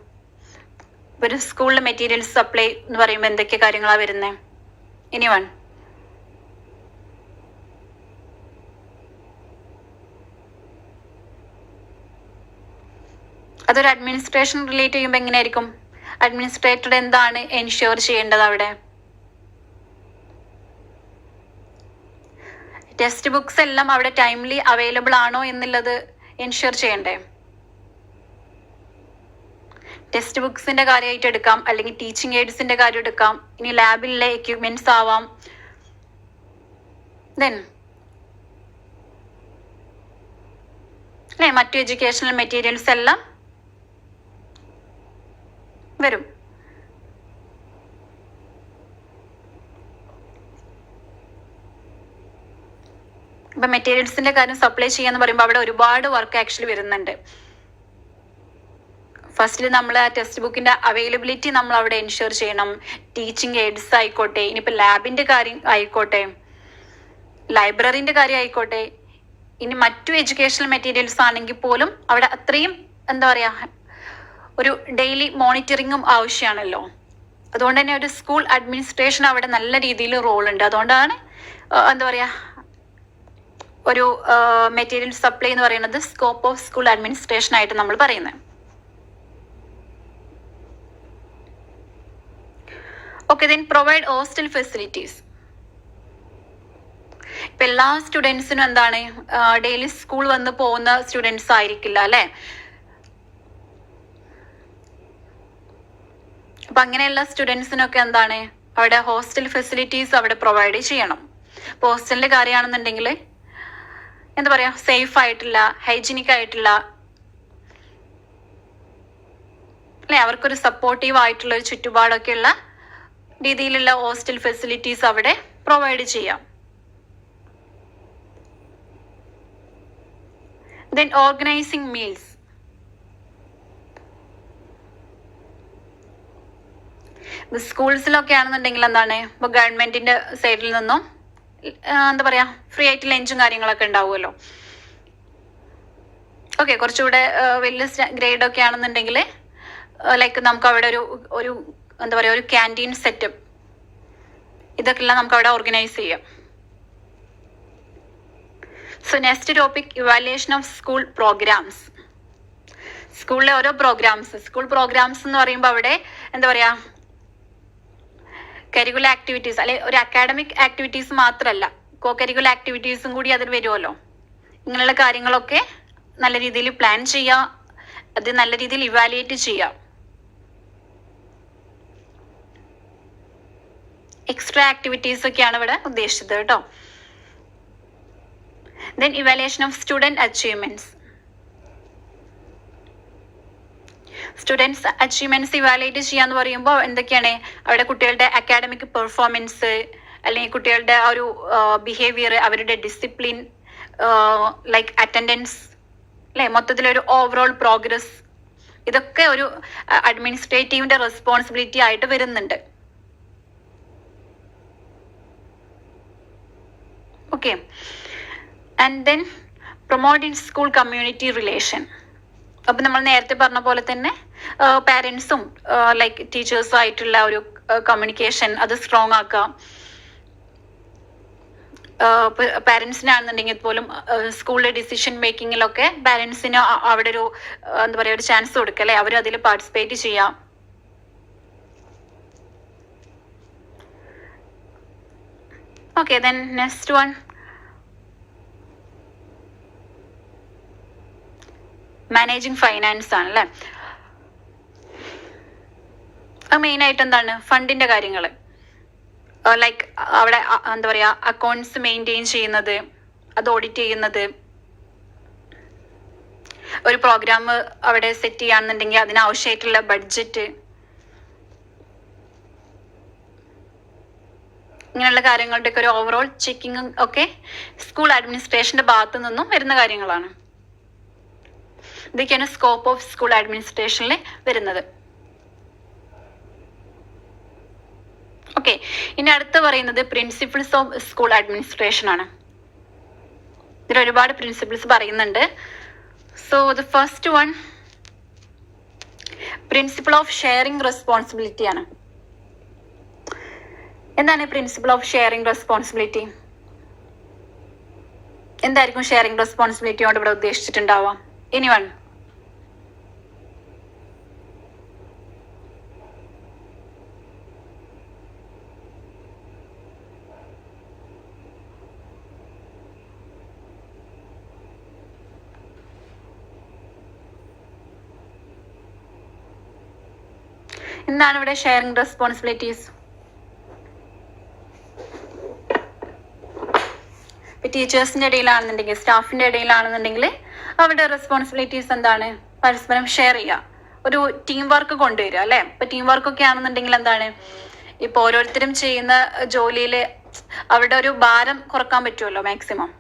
ഒരു സ്കൂളിലെ മെറ്റീരിയൽസ് സപ്ലൈ എന്ന് പറയുമ്പോൾ എന്തൊക്കെ കാര്യങ്ങളാണ് വരുന്നത്? ഇനി വൺ, അതൊരു അഡ്മിനിസ്ട്രേഷൻ റിലേറ്റ് ചെയ്യുമ്പോൾ എങ്ങനെയായിരിക്കും? അഡ്മിനിസ്ട്രേറ്റർ എന്താണ് എൻഷ്യൂർ ചെയ്യേണ്ടത് അവിടെ? ടെക്സ്റ്റ് ബുക്സ് എല്ലാം അവിടെ ടൈംലി അവൈലബിൾ ആണോ എന്നുള്ളത് എൻഷ്യൂർ ചെയ്യണ്ടേ? ടെക്സ്റ്റ് ബുക്സിന്റെ കാര്യമായിട്ട് എടുക്കാം, അല്ലെങ്കിൽ ടീച്ചിങ് എയ്ഡ്സിന്റെ കാര്യം എടുക്കാം, ഇനി ലാബിലെ എക്യുപ്മെന്റ്സ് ആവാം, ദെൻ അല്ലെ മറ്റു എഡ്യൂക്കേഷണൽ മെറ്റീരിയൽസ് എല്ലാം വരും. ഇപ്പൊ മെറ്റീരിയൽസിന്റെ കാര്യം സപ്ലൈ ചെയ്യാന്ന് പറയുമ്പോൾ അവിടെ ഒരുപാട് വർക്ക് ആക്ച്വലി വരുന്നുണ്ട്. ഫസ്റ്റിൽ നമ്മൾ ആ ടെക്സ്റ്റ് ബുക്കിന്റെ അവൈലബിലിറ്റി നമ്മൾ അവിടെ എൻഷ്യൂർ ചെയ്യണം. ടീച്ചിങ് എയ്ഡ്സ് ആയിക്കോട്ടെ, ഇനിയിപ്പോ ലാബിന്റെ കാര്യം ആയിക്കോട്ടെ, ലൈബ്രറിന്റെ കാര്യം ആയിക്കോട്ടെ, ഇനി മറ്റു എഡ്യൂക്കേഷണൽ മെറ്റീരിയൽസ് ആണെങ്കിൽ പോലും അവിടെ അത്രയും എന്താ പറയാ ഒരു ഡെയിലി മോണിറ്ററിങ്ങും ആവശ്യമാണല്ലോ. അതുകൊണ്ട് തന്നെ ഒരു സ്കൂൾ അഡ്മിനിസ്ട്രേഷൻ അവിടെ നല്ല രീതിയിൽ റോൾ ഉണ്ട്. അതുകൊണ്ടാണ് എന്താ പറയാ ഒരു മെറ്റീരിയൽ സപ്ലൈ എന്ന് പറയുന്നത് സ്കോപ്പ് ഓഫ് സ്കൂൾ അഡ്മിനിസ്ട്രേഷൻ ആയിട്ട് നമ്മൾ പറയുന്നത്. Okay, then provide hostel facilities. ഇപ്പൊ എല്ലാ സ്റ്റുഡൻസിനും എന്താണ് ഡെയിലി സ്കൂൾ വന്ന് പോകുന്ന സ്റ്റുഡൻസ് ആയിരിക്കില്ല അല്ലെ. അപ്പൊ അങ്ങനെയുള്ള സ്റ്റുഡൻസിനൊക്കെ എന്താണ് അവിടെ ഹോസ്റ്റൽ ഫെസിലിറ്റീസ് അവിടെ പ്രൊവൈഡ് ചെയ്യണം. ഇപ്പൊ ഹോസ്റ്റലിന്റെ കാര്യമാണെന്നുണ്ടെങ്കിൽ എന്താ പറയാ സേഫ് ആയിട്ടുള്ള, ഹൈജീനിക് ആയിട്ടുള്ള അല്ലെ, അവർക്കൊരു സപ്പോർട്ടീവ് ആയിട്ടുള്ള ഒരു ചുറ്റുപാടൊക്കെ ഉള്ള രീതിയിലുള്ള ഹോസ്റ്റൽ ഫെസിലിറ്റീസ് അവിടെ പ്രൊവൈഡ് ചെയ്യാം. Then organising meals. സ്കൂൾസിലൊക്കെ ആണെന്നുണ്ടെങ്കിൽ എന്താണ്, ഇപ്പോൾ ഗവൺമെന്റിന്റെ സൈഡിൽ നിന്നും എന്താ പറയാ ഫ്രീ ആയിട്ട് ലഞ്ചും കാര്യങ്ങളൊക്കെ ഉണ്ടാവുമല്ലോ. ഓക്കെ, കുറച്ചുകൂടെ വലിയ ഗ്രേഡ് ഒക്കെ ആണെന്നുണ്ടെങ്കിൽ ലൈക്ക് നമുക്ക് അവിടെ ഒരു എന്താ പറയാ ഒരു ക്യാൻറ്റീൻ സെറ്റപ്പ് ഇതൊക്കെല്ലാം നമുക്ക് അവിടെ ഓർഗനൈസ് ചെയ്യാം. So next topic evaluation of school programmes. സ്കൂളിലെ ഓരോ സ്കൂൾ പ്രോഗ്രാംസ് എന്ന് പറയുമ്പോൾ അവിടെ എന്താ പറയാ കരിക്കുലർ ആക്ടിവിറ്റീസ് അല്ലെ ഒരു അക്കാഡമിക് ആക്ടിവിറ്റീസ് മാത്രമല്ല, കോ കരിക്കുലർ ആക്ടിവിറ്റീസും കൂടി അതിൽ വരുമല്ലോ. ഇങ്ങനെയുള്ള കാര്യങ്ങളൊക്കെ നല്ല രീതിയിൽ പ്ലാൻ ചെയ്യുക, അത് നല്ല രീതിയിൽ ഇവാലുവേറ്റ് ചെയ്യുക. എക്സ്ട്രാ ആക്ടിവിറ്റീസ് ഒക്കെയാണ് ഇവിടെ ഉദ്ദേശിച്ചത് കേട്ടോ. Then evaluation of student achievements. Students achievements evaluate ചെയ്യാന്ന് പറയുമ്പോൾ എന്തൊക്കെയാണ്, അവിടെ കുട്ടികളുടെ അക്കാഡമിക് പെർഫോമൻസ് അല്ലെങ്കിൽ കുട്ടികളുടെ ആ ഒരു ബിഹേവിയർ, അവരുടെ ഡിസിപ്ലിൻ, ലൈക്ക് അറ്റൻഡൻസ് അല്ലെ, മൊത്തത്തിലൊരു ഓവറോൾ പ്രോഗ്രസ്, ഇതൊക്കെ ഒരു അഡ്മിനിസ്ട്രേറ്റീവിന്റെ റെസ്പോൺസിബിലിറ്റി ആയിട്ട് വരുന്നുണ്ട്. Okay, and then promoting school community relation. അപ്പം നമ്മൾ നേരത്തെ പറഞ്ഞ പോലെ തന്നെ പാരൻസും ലൈക്ക് ടീച്ചേഴ്സും ആയിട്ടുള്ള ഒരു കമ്മ്യൂണിക്കേഷൻ അത് സ്ട്രോങ് ആക്കാം. പാരൻസിനാണെന്നുണ്ടെങ്കിൽ പോലും സ്കൂളിലെ ഡിസിഷൻ മേക്കിങ്ങിലൊക്കെ പാരൻസിന് അവിടെ ഒരു എന്താ പറയുക ഒരു ചാൻസ് കൊടുക്കുക അല്ലെ, അവർ അതിൽ പാർട്ടിസിപ്പേറ്റ് ചെയ്യാം. Okay, then next one managing finance ആണ് അല്ലെ. മെയിൻ ആയിട്ട് എന്താണ് ഫണ്ടിന്റെ കാര്യങ്ങൾ, ലൈക്ക് അവിടെ എന്താ പറയാ അക്കൗണ്ട്സ് മെയിൻറ്റെയിൻ ചെയ്യുന്നത്, അത് ഓഡിറ്റ് ചെയ്യുന്നത്, ഒരു പ്രോഗ്രാം അവിടെ സെറ്റ് ചെയ്യാന്നുണ്ടെങ്കിൽ അതിനാവശ്യമായിട്ടുള്ള ബഡ്ജറ്റ്, ഇങ്ങനെയുള്ള കാര്യങ്ങളുടെ ഒക്കെ ഒരു ഓവറോൾ ചെക്കിങ് ഒക്കെ സ്കൂൾ അഡ്മിനിസ്ട്രേഷന്റെ ഭാഗത്തു നിന്നും വരുന്ന കാര്യങ്ങളാണ്. ഇതൊക്കെയാണ് സ്കോപ്പ് ഓഫ് സ്കൂൾ അഡ്മിനിസ്ട്രേഷനിൽ വരുന്നത്. ഓക്കെ, ഇനി അടുത്ത് പറയുന്നത് പ്രിൻസിപ്പിൾസ് ഓഫ് സ്കൂൾ അഡ്മിനിസ്ട്രേഷൻ ആണ്. ഇതിൽ ഒരുപാട് പ്രിൻസിപ്പിൾസ് പറയുന്നുണ്ട്. So the first one principle of sharing responsibility ആണ്. എന്താണ് പ്രിൻസിപ്പിൾ ഓഫ് ഷെയറിംഗ് റെസ്പോൺസിബിലിറ്റി? എന്തായിരിക്കും ഷെയറിംഗ് റെസ്പോൺസിബിലിറ്റി കൊണ്ട് ഇവിടെ ഉദ്ദേശിച്ചിട്ടുണ്ടാവാം? എനിവൺ? എന്താണ് ഇവിടെ ഷെയറിംഗ് റെസ്പോൺസിബിലിറ്റീസ്? ടീച്ചേഴ്സിന്റെ ഇടയിലാണെന്നുണ്ടെങ്കിൽ സ്റ്റാഫിന്റെ ഇടയിലാണെന്നുണ്ടെങ്കിൽ അവരുടെ റെസ്പോൺസിബിലിറ്റീസ് എന്താണ്? പരസ്പരം ഷെയർ ചെയ്യുക, ഒരു ടീം വർക്ക് കൊണ്ടുവരിക അല്ലെ. ഇപ്പൊ ടീം വർക്ക് ഒക്കെ ആണെന്നുണ്ടെങ്കിൽ എന്താണ്, ഇപ്പൊ ഓരോരുത്തരും ചെയ്യുന്ന ജോലിയിൽ അവരുടെ ഒരു ഭാരം കുറക്കാൻ പറ്റുമല്ലോ മാക്സിമം.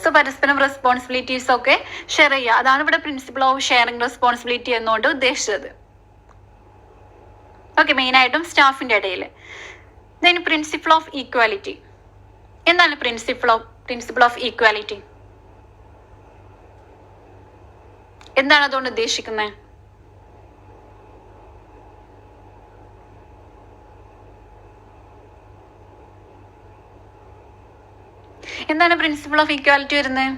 സോ പരസ്പരം റെസ്പോൺസിബിലിറ്റീസ് ഒക്കെ ഷെയർ ചെയ്യുക, അതാണ് ഇവിടെ പ്രിൻസിപ്പിൾ ഓഫ് ഷെയറിംഗ് റെസ്പോൺസിബിലിറ്റി എന്നുകൊണ്ട് ഉദ്ദേശിച്ചത്. ഓക്കെ, മെയിൻ ആയിട്ടും സ്റ്റാഫിന്റെ ഇടയിൽ. Then principle of equality. എന്താണ് പ്രിൻസിപ്പിൾ ഓഫ് ഈക്വാലിറ്റി? എന്താണ് അതുകൊണ്ട് ഉദ്ദേശിക്കുന്നത്? എന്താണ് പ്രിൻസിപ്പിൾ ഓഫ് ഈക്വാലിറ്റി വരുന്നത്?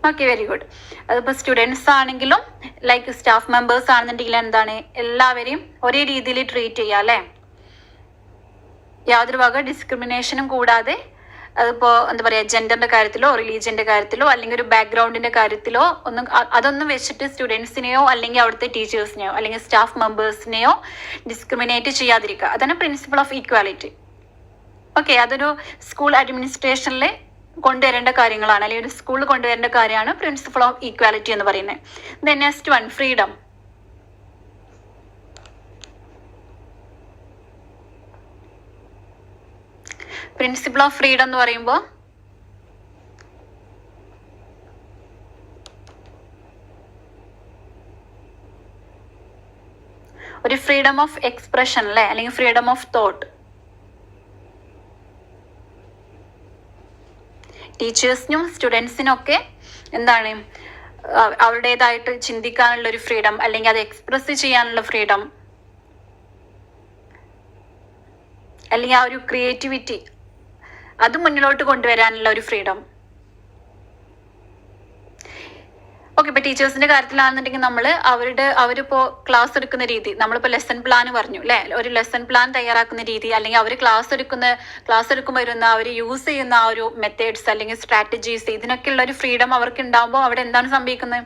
Okay, very good. അതിപ്പോ സ്റ്റുഡൻസ് ആണെങ്കിലും ലൈക്ക് സ്റ്റാഫ് മെമ്പേഴ്സ് ആണെന്നുണ്ടെങ്കിൽ എന്താണ്, എല്ലാവരെയും ഒരേ രീതിയിൽ ട്രീറ്റ് ചെയ്യുക അല്ലെ. യാതൊരു വക ഡിസ്ക്രിമിനേഷനും കൂടാതെ അതിപ്പോൾ എന്താ പറയുക, ജെൻഡറിന്റെ കാര്യത്തിലോ റിലീജിയന്റെ കാര്യത്തിലോ അല്ലെങ്കിൽ ഒരു ബാക്ക്ഗ്രൗണ്ടിന്റെ കാര്യത്തിലോ ഒന്നും അതൊന്നും വെച്ചിട്ട് സ്റ്റുഡൻസിനെയോ അല്ലെങ്കിൽ അവിടുത്തെ ടീച്ചേഴ്സിനെയോ അല്ലെങ്കിൽ സ്റ്റാഫ് മെമ്പേഴ്സിനെയോ ഡിസ്ക്രിമിനേറ്റ് ചെയ്യാതിരിക്കുക. അതാണ് പ്രിൻസിപ്പിൾ ഓഫ് ഈക്വാലിറ്റി. ഓക്കെ, അതൊരു സ്കൂൾ അഡ്മിനിസ്ട്രേഷനിൽ കൊണ്ടുവരേണ്ട കാര്യങ്ങളാണ്, അല്ലെങ്കിൽ ഒരു സ്കൂളിൽ കൊണ്ടുവരേണ്ട കാര്യമാണ് പ്രിൻസിപ്പിൾ ഓഫ് ഈക്വാലിറ്റി എന്ന് പറയുന്നത്. Then next one, freedom. Principle of freedom എന്ന് പറയുമ്പോൾ ഒരു ഫ്രീഡം ഓഫ് എക്സ്പ്രഷൻ അല്ലേ, അല്ലെങ്കിൽ ഫ്രീഡം ഓഫ് തോട്ട്. ടീച്ചേഴ്സിനും സ്റ്റുഡൻസിനും ഒക്കെ എന്താണ് അവരുടേതായിട്ട് ചിന്തിക്കാനുള്ള ഒരു ഫ്രീഡം, അല്ലെങ്കിൽ അത് എക്സ്പ്രസ് ചെയ്യാനുള്ള ഫ്രീഡം, അല്ലെങ്കിൽ ആ ഒരു ക്രിയേറ്റിവിറ്റി അത് മുന്നിലോട്ട് കൊണ്ടുവരാനുള്ള ഒരു ഫ്രീഡം. ഓക്കെ, ഇപ്പൊ ടീച്ചേഴ്സിന്റെ കാര്യത്തിലാണെന്നുണ്ടെങ്കിൽ അവരിപ്പോ ക്ലാസ് എടുക്കുന്ന രീതി, നമ്മളിപ്പോ ലെസൺ പ്ലാൻ പറഞ്ഞു അല്ലെ, ഒരു ലെസൺ പ്ലാൻ തയ്യാറാക്കുന്ന രീതി, അല്ലെങ്കിൽ അവർ ക്ലാസ് എടുക്കുമ്പോൾ വരുന്ന അവർ യൂസ് ചെയ്യുന്ന ആ ഒരു മെത്തേഡ്സ് അല്ലെങ്കിൽ സ്ട്രാറ്റജീസ്, ഇതിനൊക്കെയുള്ള ഒരു ഫ്രീഡം അവർക്ക് ഉണ്ടാകുമ്പോൾ അവിടെ എന്താണ് സംഭവിക്കുന്നത്?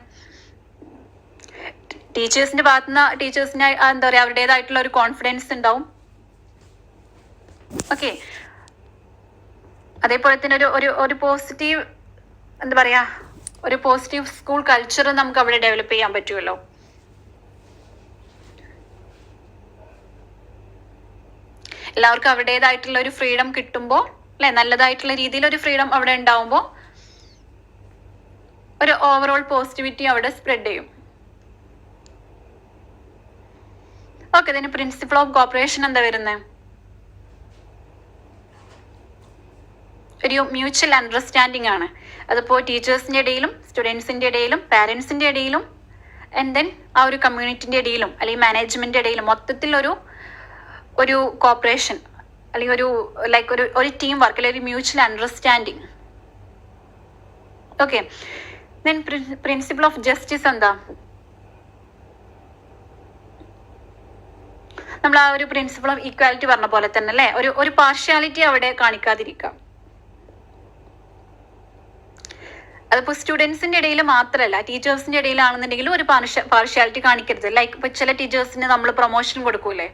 ടീച്ചേഴ്സിന്റെ ഭാഗത്തുനിന്ന് ടീച്ചേഴ്സിന് എന്താ പറയാ, അവരുടേതായിട്ടുള്ള ഒരു കോൺഫിഡൻസ് ഉണ്ടാവും. ഓക്കെ, അതേപോലെ തന്നെ ഒരു പോസിറ്റീവ് എന്താ പറയാ, ഒരു പോസിറ്റീവ് സ്കൂൾ കൾച്ചർ നമുക്ക് അവിടെ ഡെവലപ്പ് ചെയ്യാൻ പറ്റുമല്ലോ. എല്ലാവർക്കും അവരുടേതായിട്ടുള്ള ഒരു ഫ്രീഡം കിട്ടുമ്പോൾ അല്ലെ, നല്ലതായിട്ടുള്ള രീതിയിൽ ഒരു ഫ്രീഡം അവിടെ ഉണ്ടാവുമ്പോൾ ഒരു ഓവറോൾ പോസിറ്റിവിറ്റി അവിടെ സ്പ്രെഡ് ചെയ്യും. ഓക്കെ, ഇതിന് പ്രിൻസിപ്പിൾ ഓഫ് കോപ്പറേഷൻ എന്താ വരുന്നത്? ഒരു മ്യൂച്വൽ അണ്ടർസ്റ്റാൻഡിങ് ആണ്. അതിപ്പോൾ ടീച്ചേഴ്സിന്റെ ഇടയിലും സ്റ്റുഡൻസിന്റെ ഇടയിലും പാരൻസിന്റെ ഇടയിലും ആൻഡ് ദെൻ ആ ഒരു കമ്മ്യൂണിറ്റിന്റെ ഇടയിലും അല്ലെങ്കിൽ മാനേജ്മെന്റിന്റെ ഇടയിലും മൊത്തത്തിൽ ഒരു കോപ്പറേഷൻ അല്ലെങ്കിൽ ഒരു ടീം വർക്ക് അല്ലെങ്കിൽ ഒരു mutual understanding. Okay, then principle of justice എന്താ? നമ്മൾ ആ ഒരു പ്രിൻസിപ്പിൾ ഓഫ് ഈക്വാലിറ്റി പറഞ്ഞ പോലെ തന്നെ അല്ലേ, ഒരു പാർഷ്യാലിറ്റി അവിടെ കാണിക്കാതിരിക്കാം. അതിപ്പോ സ്റ്റുഡൻസിന്റെ ഇടയിൽ മാത്രമല്ല, ടീച്ചേഴ്സിന്റെ ഇടയിലാണെന്നുണ്ടെങ്കിലും ഒരു പാർഷ്യാലിറ്റി കാണിക്കരുത്. ലൈക്ക് ഇപ്പൊ ചില ടീച്ചേഴ്സിന് നമ്മൾ പ്രൊമോഷൻ കൊടുക്കൂലേ,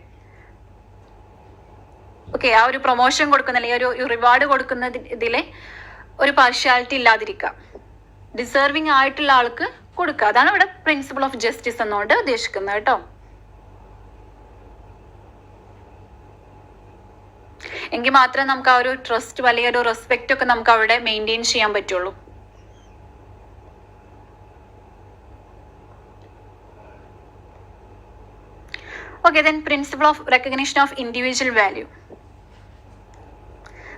ഓക്കെ, ആ ഒരു പ്രൊമോഷൻ കൊടുക്കുന്ന അല്ലെങ്കിൽ ഒരു റിവാർഡ് കൊടുക്കുന്ന ഇതിലെ ഒരു പാർഷ്യാലിറ്റി ഇല്ലാതിരിക്കുക, ഡിസേർവിംഗ് ആയിട്ടുള്ള ആൾക്ക് കൊടുക്കുക. അതാണ് ഇവിടെ പ്രിൻസിപ്പിൾ ഓഫ് ജസ്റ്റിസ് എന്നുകൊണ്ട് ഉദ്ദേശിക്കുന്നത് കേട്ടോ. എങ്കിൽ മാത്രമേ നമുക്ക് ആ ഒരു ട്രസ്റ്റ് അല്ലെങ്കിൽ ഒരു റെസ്പെക്റ്റ് ഒക്കെ നമുക്ക് അവിടെ മെയിൻറ്റെയിൻ ചെയ്യാൻ പറ്റുള്ളൂ. Okay, then principle of recognition of individual value.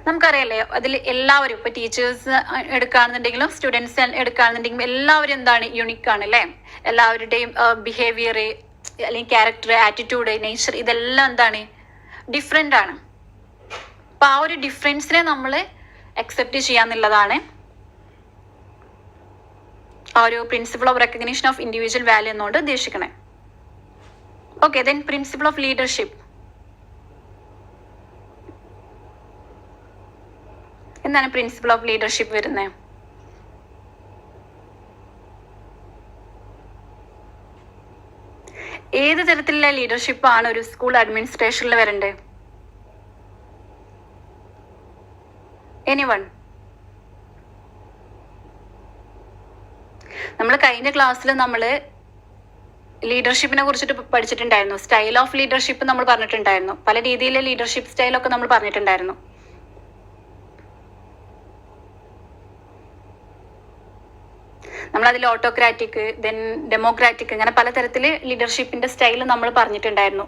നമുക്കറിയാലേ, അതിൽ എല്ലാവരും ഇപ്പൊ ടീച്ചേഴ്സ് എടുക്കുകയാണെന്നുണ്ടെങ്കിലും സ്റ്റുഡൻസ് എടുക്കുകയാണെന്നുണ്ടെങ്കിലും എല്ലാവരും എന്താണ്, യുണീക്ക് ആണ് അല്ലേ. എല്ലാവരുടെയും ബിഹേവിയർ അല്ലെങ്കിൽ ക്യാരക്ടർ, ആറ്റിറ്റ്യൂഡ്, നേച്ചർ ഇതെല്ലാം എന്താണ്, ഡിഫറെൻ്റ് ആണ്. അപ്പൊ ആ ഒരു ഡിഫറൻസിനെ നമ്മൾ അക്സെപ്റ്റ് ചെയ്യാന്നുള്ളതാണ് ആ ഒരു principle of recognition of individual value എന്നുകൊണ്ട് ഉദ്ദേശിക്കണേ. Okay, then principle of leadership. എന്താണ് പ്രിൻസിപ്പിൾ ഓഫ് ലീഡർഷിപ്പ് വരുന്നത്? ഏത് തരത്തിലുള്ള ലീഡർഷിപ്പ് ആണ് ഒരു സ്കൂൾ അഡ്മിനിസ്ട്രേഷനിൽ വരേണ്ടത്? എനിവൺ? നമ്മൾ കഴിഞ്ഞ ക്ലാസ്സിൽ നമ്മൾ ലീഡർഷിപ്പിനെ കുറിച്ചിട്ട് പഠിച്ചിട്ടുണ്ടായിരുന്നു. സ്റ്റൈൽ ഓഫ് ലീഡർഷിപ്പ് നമ്മൾ പറഞ്ഞിട്ടുണ്ടായിരുന്നു. പല രീതിയിലെ ലീഡർഷിപ്പ് സ്റ്റൈലൊക്കെ നമ്മൾ പറഞ്ഞിട്ടുണ്ടായിരുന്നു. നമ്മളതിൽ ഓട്ടോക്രാറ്റിക്, ദെൻ ഡെമോക്രാറ്റിക്, അങ്ങനെ പലതരത്തില് ലീഡർഷിപ്പിന്റെ സ്റ്റൈൽ നമ്മൾ പറഞ്ഞിട്ടുണ്ടായിരുന്നു.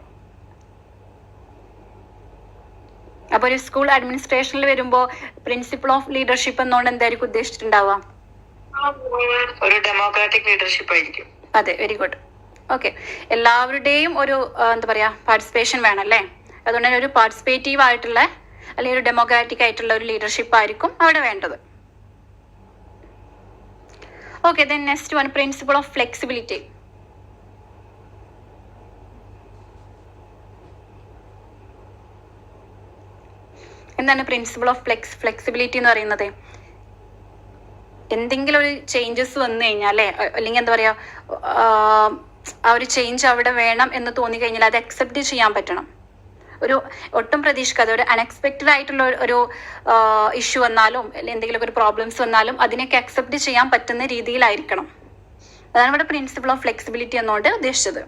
അപ്പൊ ഒരു സ്കൂൾ അഡ്മിനിസ്ട്രേഷനിൽ വരുമ്പോ പ്രിൻസിപ്പിൾ ഓഫ് ലീഡർഷിപ്പ് എന്നോണ്ട് എന്തായിരിക്കും ഉദ്ദേശിച്ചിട്ടുണ്ടാവുക? ഒരു ഡെമോക്രാറ്റിക് ലീഡർഷിപ്പ് ആയിരിക്കും. അതെ, വെരി ഗുഡ്. ഓക്കെ, എല്ലാവരുടെയും ഒരു എന്താ പറയാ പാർട്ടിസിപ്പേഷൻ വേണം അല്ലേ. അതുകൊണ്ട് തന്നെ ഒരു പാർട്ടിസിപ്പേറ്റീവ് ആയിട്ടുള്ള അല്ലെങ്കിൽ ഒരു ഡെമോക്രാറ്റിക് ആയിട്ടുള്ള ഒരു ലീഡർഷിപ്പ് ആയിരിക്കും അവിടെ വേണ്ടത്. Okay, then next one, principle of flexibility. എന്താണ് പ്രിൻസിപ്പിൾ ഓഫ് ഫ്ലെക്സിബിലിറ്റി എന്ന് പറയുന്നത്? എന്തെങ്കിലും ഒരു ചേഞ്ചസ് വന്നു കഴിഞ്ഞാൽ അല്ലേ, അല്ലെങ്കിൽ എന്താ പറയുക, ആ ഒരു ചേഞ്ച് അവിടെ വേണം എന്ന് തോന്നിക്കഴിഞ്ഞാൽ അത് അക്സെപ്റ്റ് ചെയ്യാൻ പറ്റണം. ഒരു ഒട്ടും പ്രതീക്ഷിക്കാതെ ഒരു അൺഎക്സ്പെക്റ്റഡ് ആയിട്ടുള്ള ഒരു ഇഷ്യൂ വന്നാലും എന്തെങ്കിലുമൊക്കെ ഒരു പ്രോബ്ലംസ് വന്നാലും അതിനൊക്കെ അക്സെപ്റ്റ് ചെയ്യാൻ പറ്റുന്ന രീതിയിലായിരിക്കണം. അതാണ് ഇവിടെ പ്രിൻസിപ്പിൾ ഓഫ് ഫ്ലെക്സിബിലിറ്റി എന്നോട് ഉദ്ദേശിച്ചത്.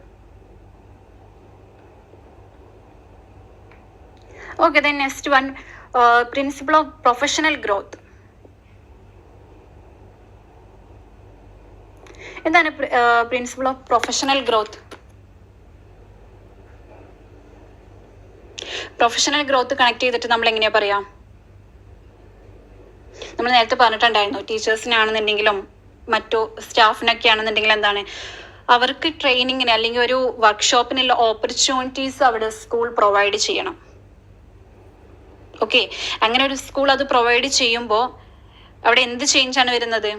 Okay, then next one, principle of professional growth. എന്താണ് principle of professional growth? Professional growth connect ചെയ്തിട്ട് നമ്മൾ എങ്ങനെയാ പറയാം? നമ്മൾ നേരത്തെ പറഞ്ഞിട്ടുണ്ടായിരുന്നു, ടീച്ചേഴ്സിനാണെന്നുണ്ടെങ്കിലും മറ്റു സ്റ്റാഫിനൊക്കെ ആണെന്നുണ്ടെങ്കിലും എന്താണ്, അവർക്ക് ട്രെയിനിങ്ങിന് അല്ലെങ്കിൽ ഒരു വർക്ക്ഷോപ്പിനുള്ള ഓപ്പർച്യൂണിറ്റീസ് അവിടെ സ്കൂൾ പ്രൊവൈഡ് ചെയ്യണം. ഓക്കെ, അങ്ങനെ ഒരു സ്കൂൾ അത് പ്രൊവൈഡ് ചെയ്യുമ്പോൾ അവിടെ എന്ത് ചേഞ്ചാണ് വരുന്നത്?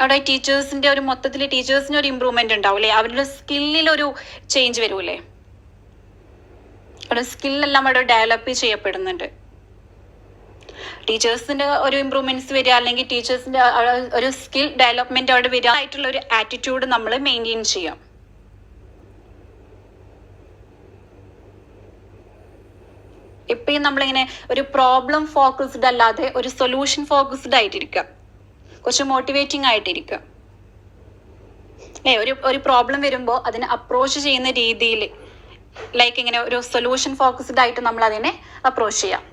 അവിടെ ടീച്ചേഴ്സിന്റെ ഒരു മൊത്തത്തിൽ ടീച്ചേഴ്സിന് ഒരു ഇമ്പ്രൂവ്മെന്റ് ഉണ്ടാവും അല്ലേ, അവരുടെ സ്കില്ലിലൊരു ചേഞ്ച് വരൂലേ, അവിടെ സ്കില്ലെല്ലാം അവിടെ ഡെവലപ്പ് ചെയ്യപ്പെടുന്നുണ്ട്. ടീച്ചേഴ്സിന്റെ ഒരു ഇമ്പ്രൂവ്മെന്റ്സ് വരിക, അല്ലെങ്കിൽ ടീച്ചേഴ്സിന്റെ ഒരു സ്കിൽ ഡെവലപ്മെന്റ് അവിടെ വരിക ആയിട്ടുള്ള ഒരു ആറ്റിറ്റ്യൂഡ് നമ്മൾ മെയിൻറ്റെയിൻ ചെയ്യാം. എപ്പോഴും നമ്മളിങ്ങനെ ഒരു പ്രോബ്ലം ഫോക്കസ്ഡ് അല്ലാതെ ഒരു സൊല്യൂഷൻ ഫോക്കസ്ഡ് ആയിട്ടിരിക്കുക, കുറച്ച് മോട്ടിവേറ്റിംഗ് ആയിട്ടിരിക്കുക അല്ലേ. ഒരു പ്രോബ്ലം വരുമ്പോൾ അതിനെ അപ്രോച്ച് ചെയ്യുന്ന രീതിയിൽ ലൈക്ക് ഇങ്ങനെ ഒരു സൊല്യൂഷൻ ഫോക്കസ്ഡ് ആയിട്ട് നമ്മൾ അതിനെ അപ്രോച്ച് ചെയ്യാം.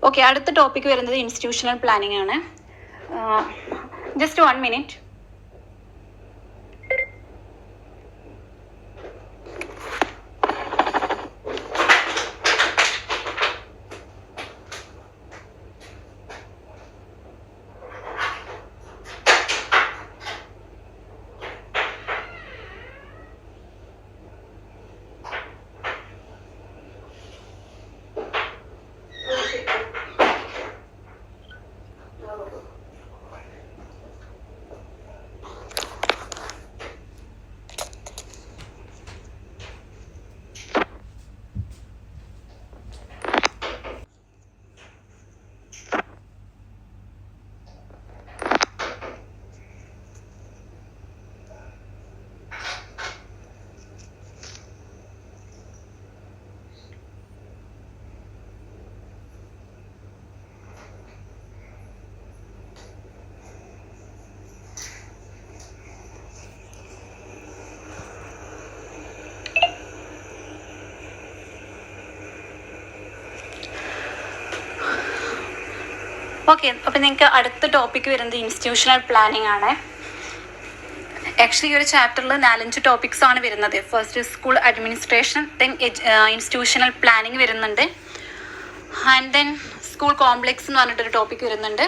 ഓക്കെ, അടുത്ത ടോപ്പിക് വരുന്നത് ഇൻസ്റ്റിറ്റ്യൂഷണൽ പ്ലാനിങ് ആണ്. Just 1 minute. ഓക്കെ, അപ്പം നിങ്ങൾക്ക് അടുത്ത ടോപ്പിക് വരുന്നത് ഇൻസ്റ്റിറ്റ്യൂഷണൽ പ്ലാനിങ് ആണ്. ആക്ച്വലി ഈ ഒരു ചാപ്റ്ററിൽ 4-5 ടോപ്പിക്സ് ആണ് വരുന്നത്. First school administration, then institutional planning വരുന്നുണ്ട്, ആൻഡ് ദെൻ സ്കൂൾ കോംപ്ലക്സ് എന്ന് പറഞ്ഞിട്ടൊരു ടോപ്പിക് വരുന്നുണ്ട്,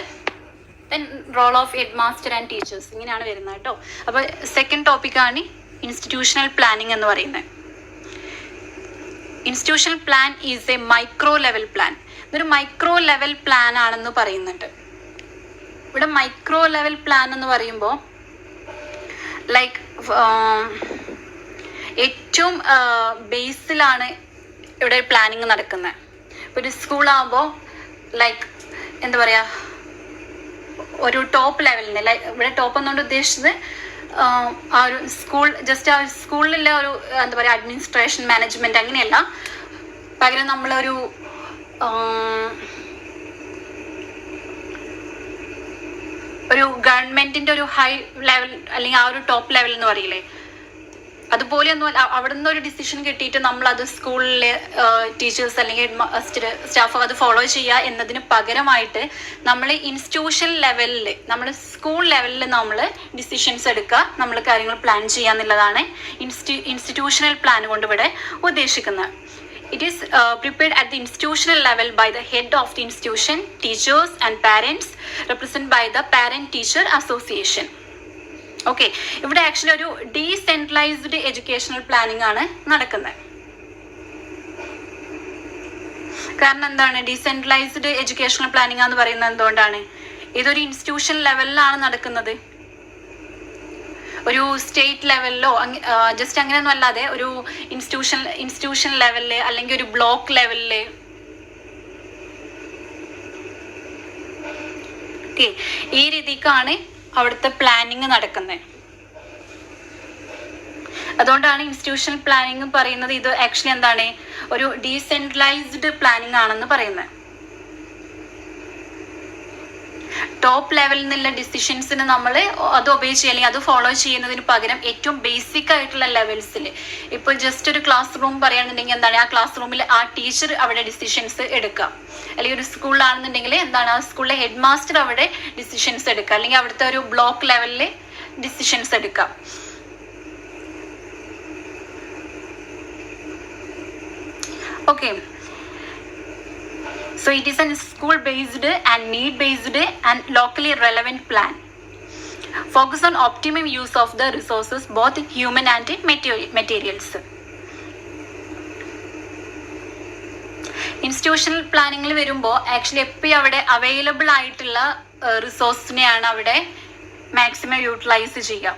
then role of headmaster and teachers, ഇങ്ങനെയാണ് വരുന്നത് കേട്ടോ. അപ്പോൾ സെക്കൻഡ് ടോപ്പിക്കാണ് ഇൻസ്റ്റിറ്റ്യൂഷണൽ പ്ലാനിങ് എന്ന് പറയുന്നത്. Institutional plan is A micro level plan. ഇതൊരു മൈക്രോ ലെവൽ പ്ലാൻ ആണെന്ന് പറയുന്നുണ്ട്. ഇവിടെ മൈക്രോ ലെവൽ പ്ലാൻ എന്ന് പറയുമ്പോൾ ലൈക്ക് ഏറ്റവും ബേസിലാണ് ഇവിടെ പ്ലാനിങ് നടക്കുന്നത്. ഇപ്പോൾ ഒരു സ്കൂളാകുമ്പോൾ ലൈക്ക് എന്താ പറയുക, ഒരു ടോപ്പ് ലെവലിന്, ലൈക്ക് ഇവിടെ ടോപ്പ് എന്നുകൊണ്ട് ഉദ്ദേശിച്ചത് ആ ഒരു സ്കൂൾ ജസ്റ്റ് ആ സ്കൂളിലുള്ള ഒരു എന്താ പറയുക അഡ്മിനിസ്ട്രേഷൻ മാനേജ്മെന്റ് അങ്ങനെയല്ല, പകരം നമ്മളൊരു ഒരു ഗവൺമെന്റിന്റെ ഒരു ഹൈ ലെവൽ അല്ലെങ്കിൽ ആ ഒരു ടോപ്പ് ലെവൽ എന്ന് പറയില്ലേ, അതുപോലെയൊന്നും അവിടെ നിന്ന് ഒരു ഡിസിഷൻ കിട്ടിയിട്ട് നമ്മൾ അത് സ്കൂളിലെ ടീച്ചേഴ്സ് അല്ലെങ്കിൽ സ്റ്റാഫ് അത് ഫോളോ ചെയ്യുക എന്നതിന് പകരമായിട്ട് നമ്മൾ ഇൻസ്റ്റിറ്റ്യൂഷൻ ലെവലിൽ, നമ്മൾ സ്കൂൾ ലെവലിൽ നമ്മൾ ഡിസിഷൻസ് എടുക്കുക, നമ്മൾ കാര്യങ്ങൾ പ്ലാൻ ചെയ്യുക എന്നുള്ളതാണ് ഇൻസ്റ്റിറ്റ്യൂഷണൽ പ്ലാൻ കൊണ്ട് ഇവിടെ ഉദ്ദേശിക്കുന്നത്. It is prepared at the institutional level by the head of the institution, teachers and parents, represented by the parent-teacher association. Okay, ഇവിടെ ആക്ച്വലി ഒരു ഡീസെൻട്രലൈസ്ഡ് എഡ്യൂക്കേഷണൽ പ്ലാനിങ് ആണ് നടക്കുന്നത്. കാരണം എന്താണ് ഡീസെൻട്രലൈസ്ഡ് എഡ്യൂക്കേഷണൽ പ്ലാനിങ് എന്ന് പറയുന്നത്? എന്തുകൊണ്ടാണ്? ഇതൊരു ഇൻസ്റ്റിറ്റ്യൂഷൻ ലെവലിലാണ് നടക്കുന്നത്. ഒരു സ്റ്റേറ്റ് ലെവലിലോ ജസ്റ്റ് അങ്ങനെയൊന്നും അല്ലാതെ ഒരു ഇൻസ്റ്റിറ്റ്യൂഷൻ ലെവലില് അല്ലെങ്കിൽ ഒരു ബ്ലോക്ക് ലെവലില്. ഓക്കെ, ഈ രീതിക്കാണ് അവിടുത്തെ പ്ലാനിങ് നടക്കുന്നത്. അതുകൊണ്ടാണ് ഇൻസ്റ്റിറ്റ്യൂഷണൽ പ്ലാനിങ് പറയുന്നത് ഇത് ആക്ച്വലി എന്താണ്, ഒരു ഡീസെൻട്രലൈസ്ഡ് പ്ലാനിങ് ആണെന്ന് പറയുന്നത്. ടോപ്പ് ലെവലിൽ നിന്നുള്ള ഡിസിഷൻസിന് നമ്മൾ അത് ഒബേ ചെയ്യുക അല്ലെങ്കിൽ അത് ഫോളോ ചെയ്യുന്നതിന് പകരം ഏറ്റവും ബേസിക് ആയിട്ടുള്ള ലെവൽസിൽ, ഇപ്പോൾ ജസ്റ്റ് ഒരു ക്ലാസ് റൂം പറയുകയാണെന്നുണ്ടെങ്കിൽ എന്താണ്, ആ ക്ലാസ് റൂമിൽ ആ ടീച്ചർ അവിടെ ഡിസിഷൻസ് എടുക്കുക. അല്ലെങ്കിൽ ഒരു സ്കൂളിലാണെന്നുണ്ടെങ്കിൽ എന്താണ്, ആ സ്കൂളിലെ ഹെഡ് മാസ്റ്റർ അവിടെ ഡിസിഷൻസ് എടുക്കുക. അല്ലെങ്കിൽ അവിടുത്തെ ഒരു ബ്ലോക്ക് ലെവലിൽ ഡിസിഷൻസ് എടുക്കുക. Okay, so it is a school-based and need-based and locally relevant plan. Focus on optimum use of the resources, both human and materials. Institutional പ്ലാനിങ്ങിൽ വരുമ്പോൾ ആക്ച്വലി എപ്പോഴും അവിടെ അവൈലബിൾ ആയിട്ടുള്ള റിസോഴ്സിനെയാണ് അവിടെ മാക്സിമം യൂട്ടിലൈസ് ചെയ്യുക.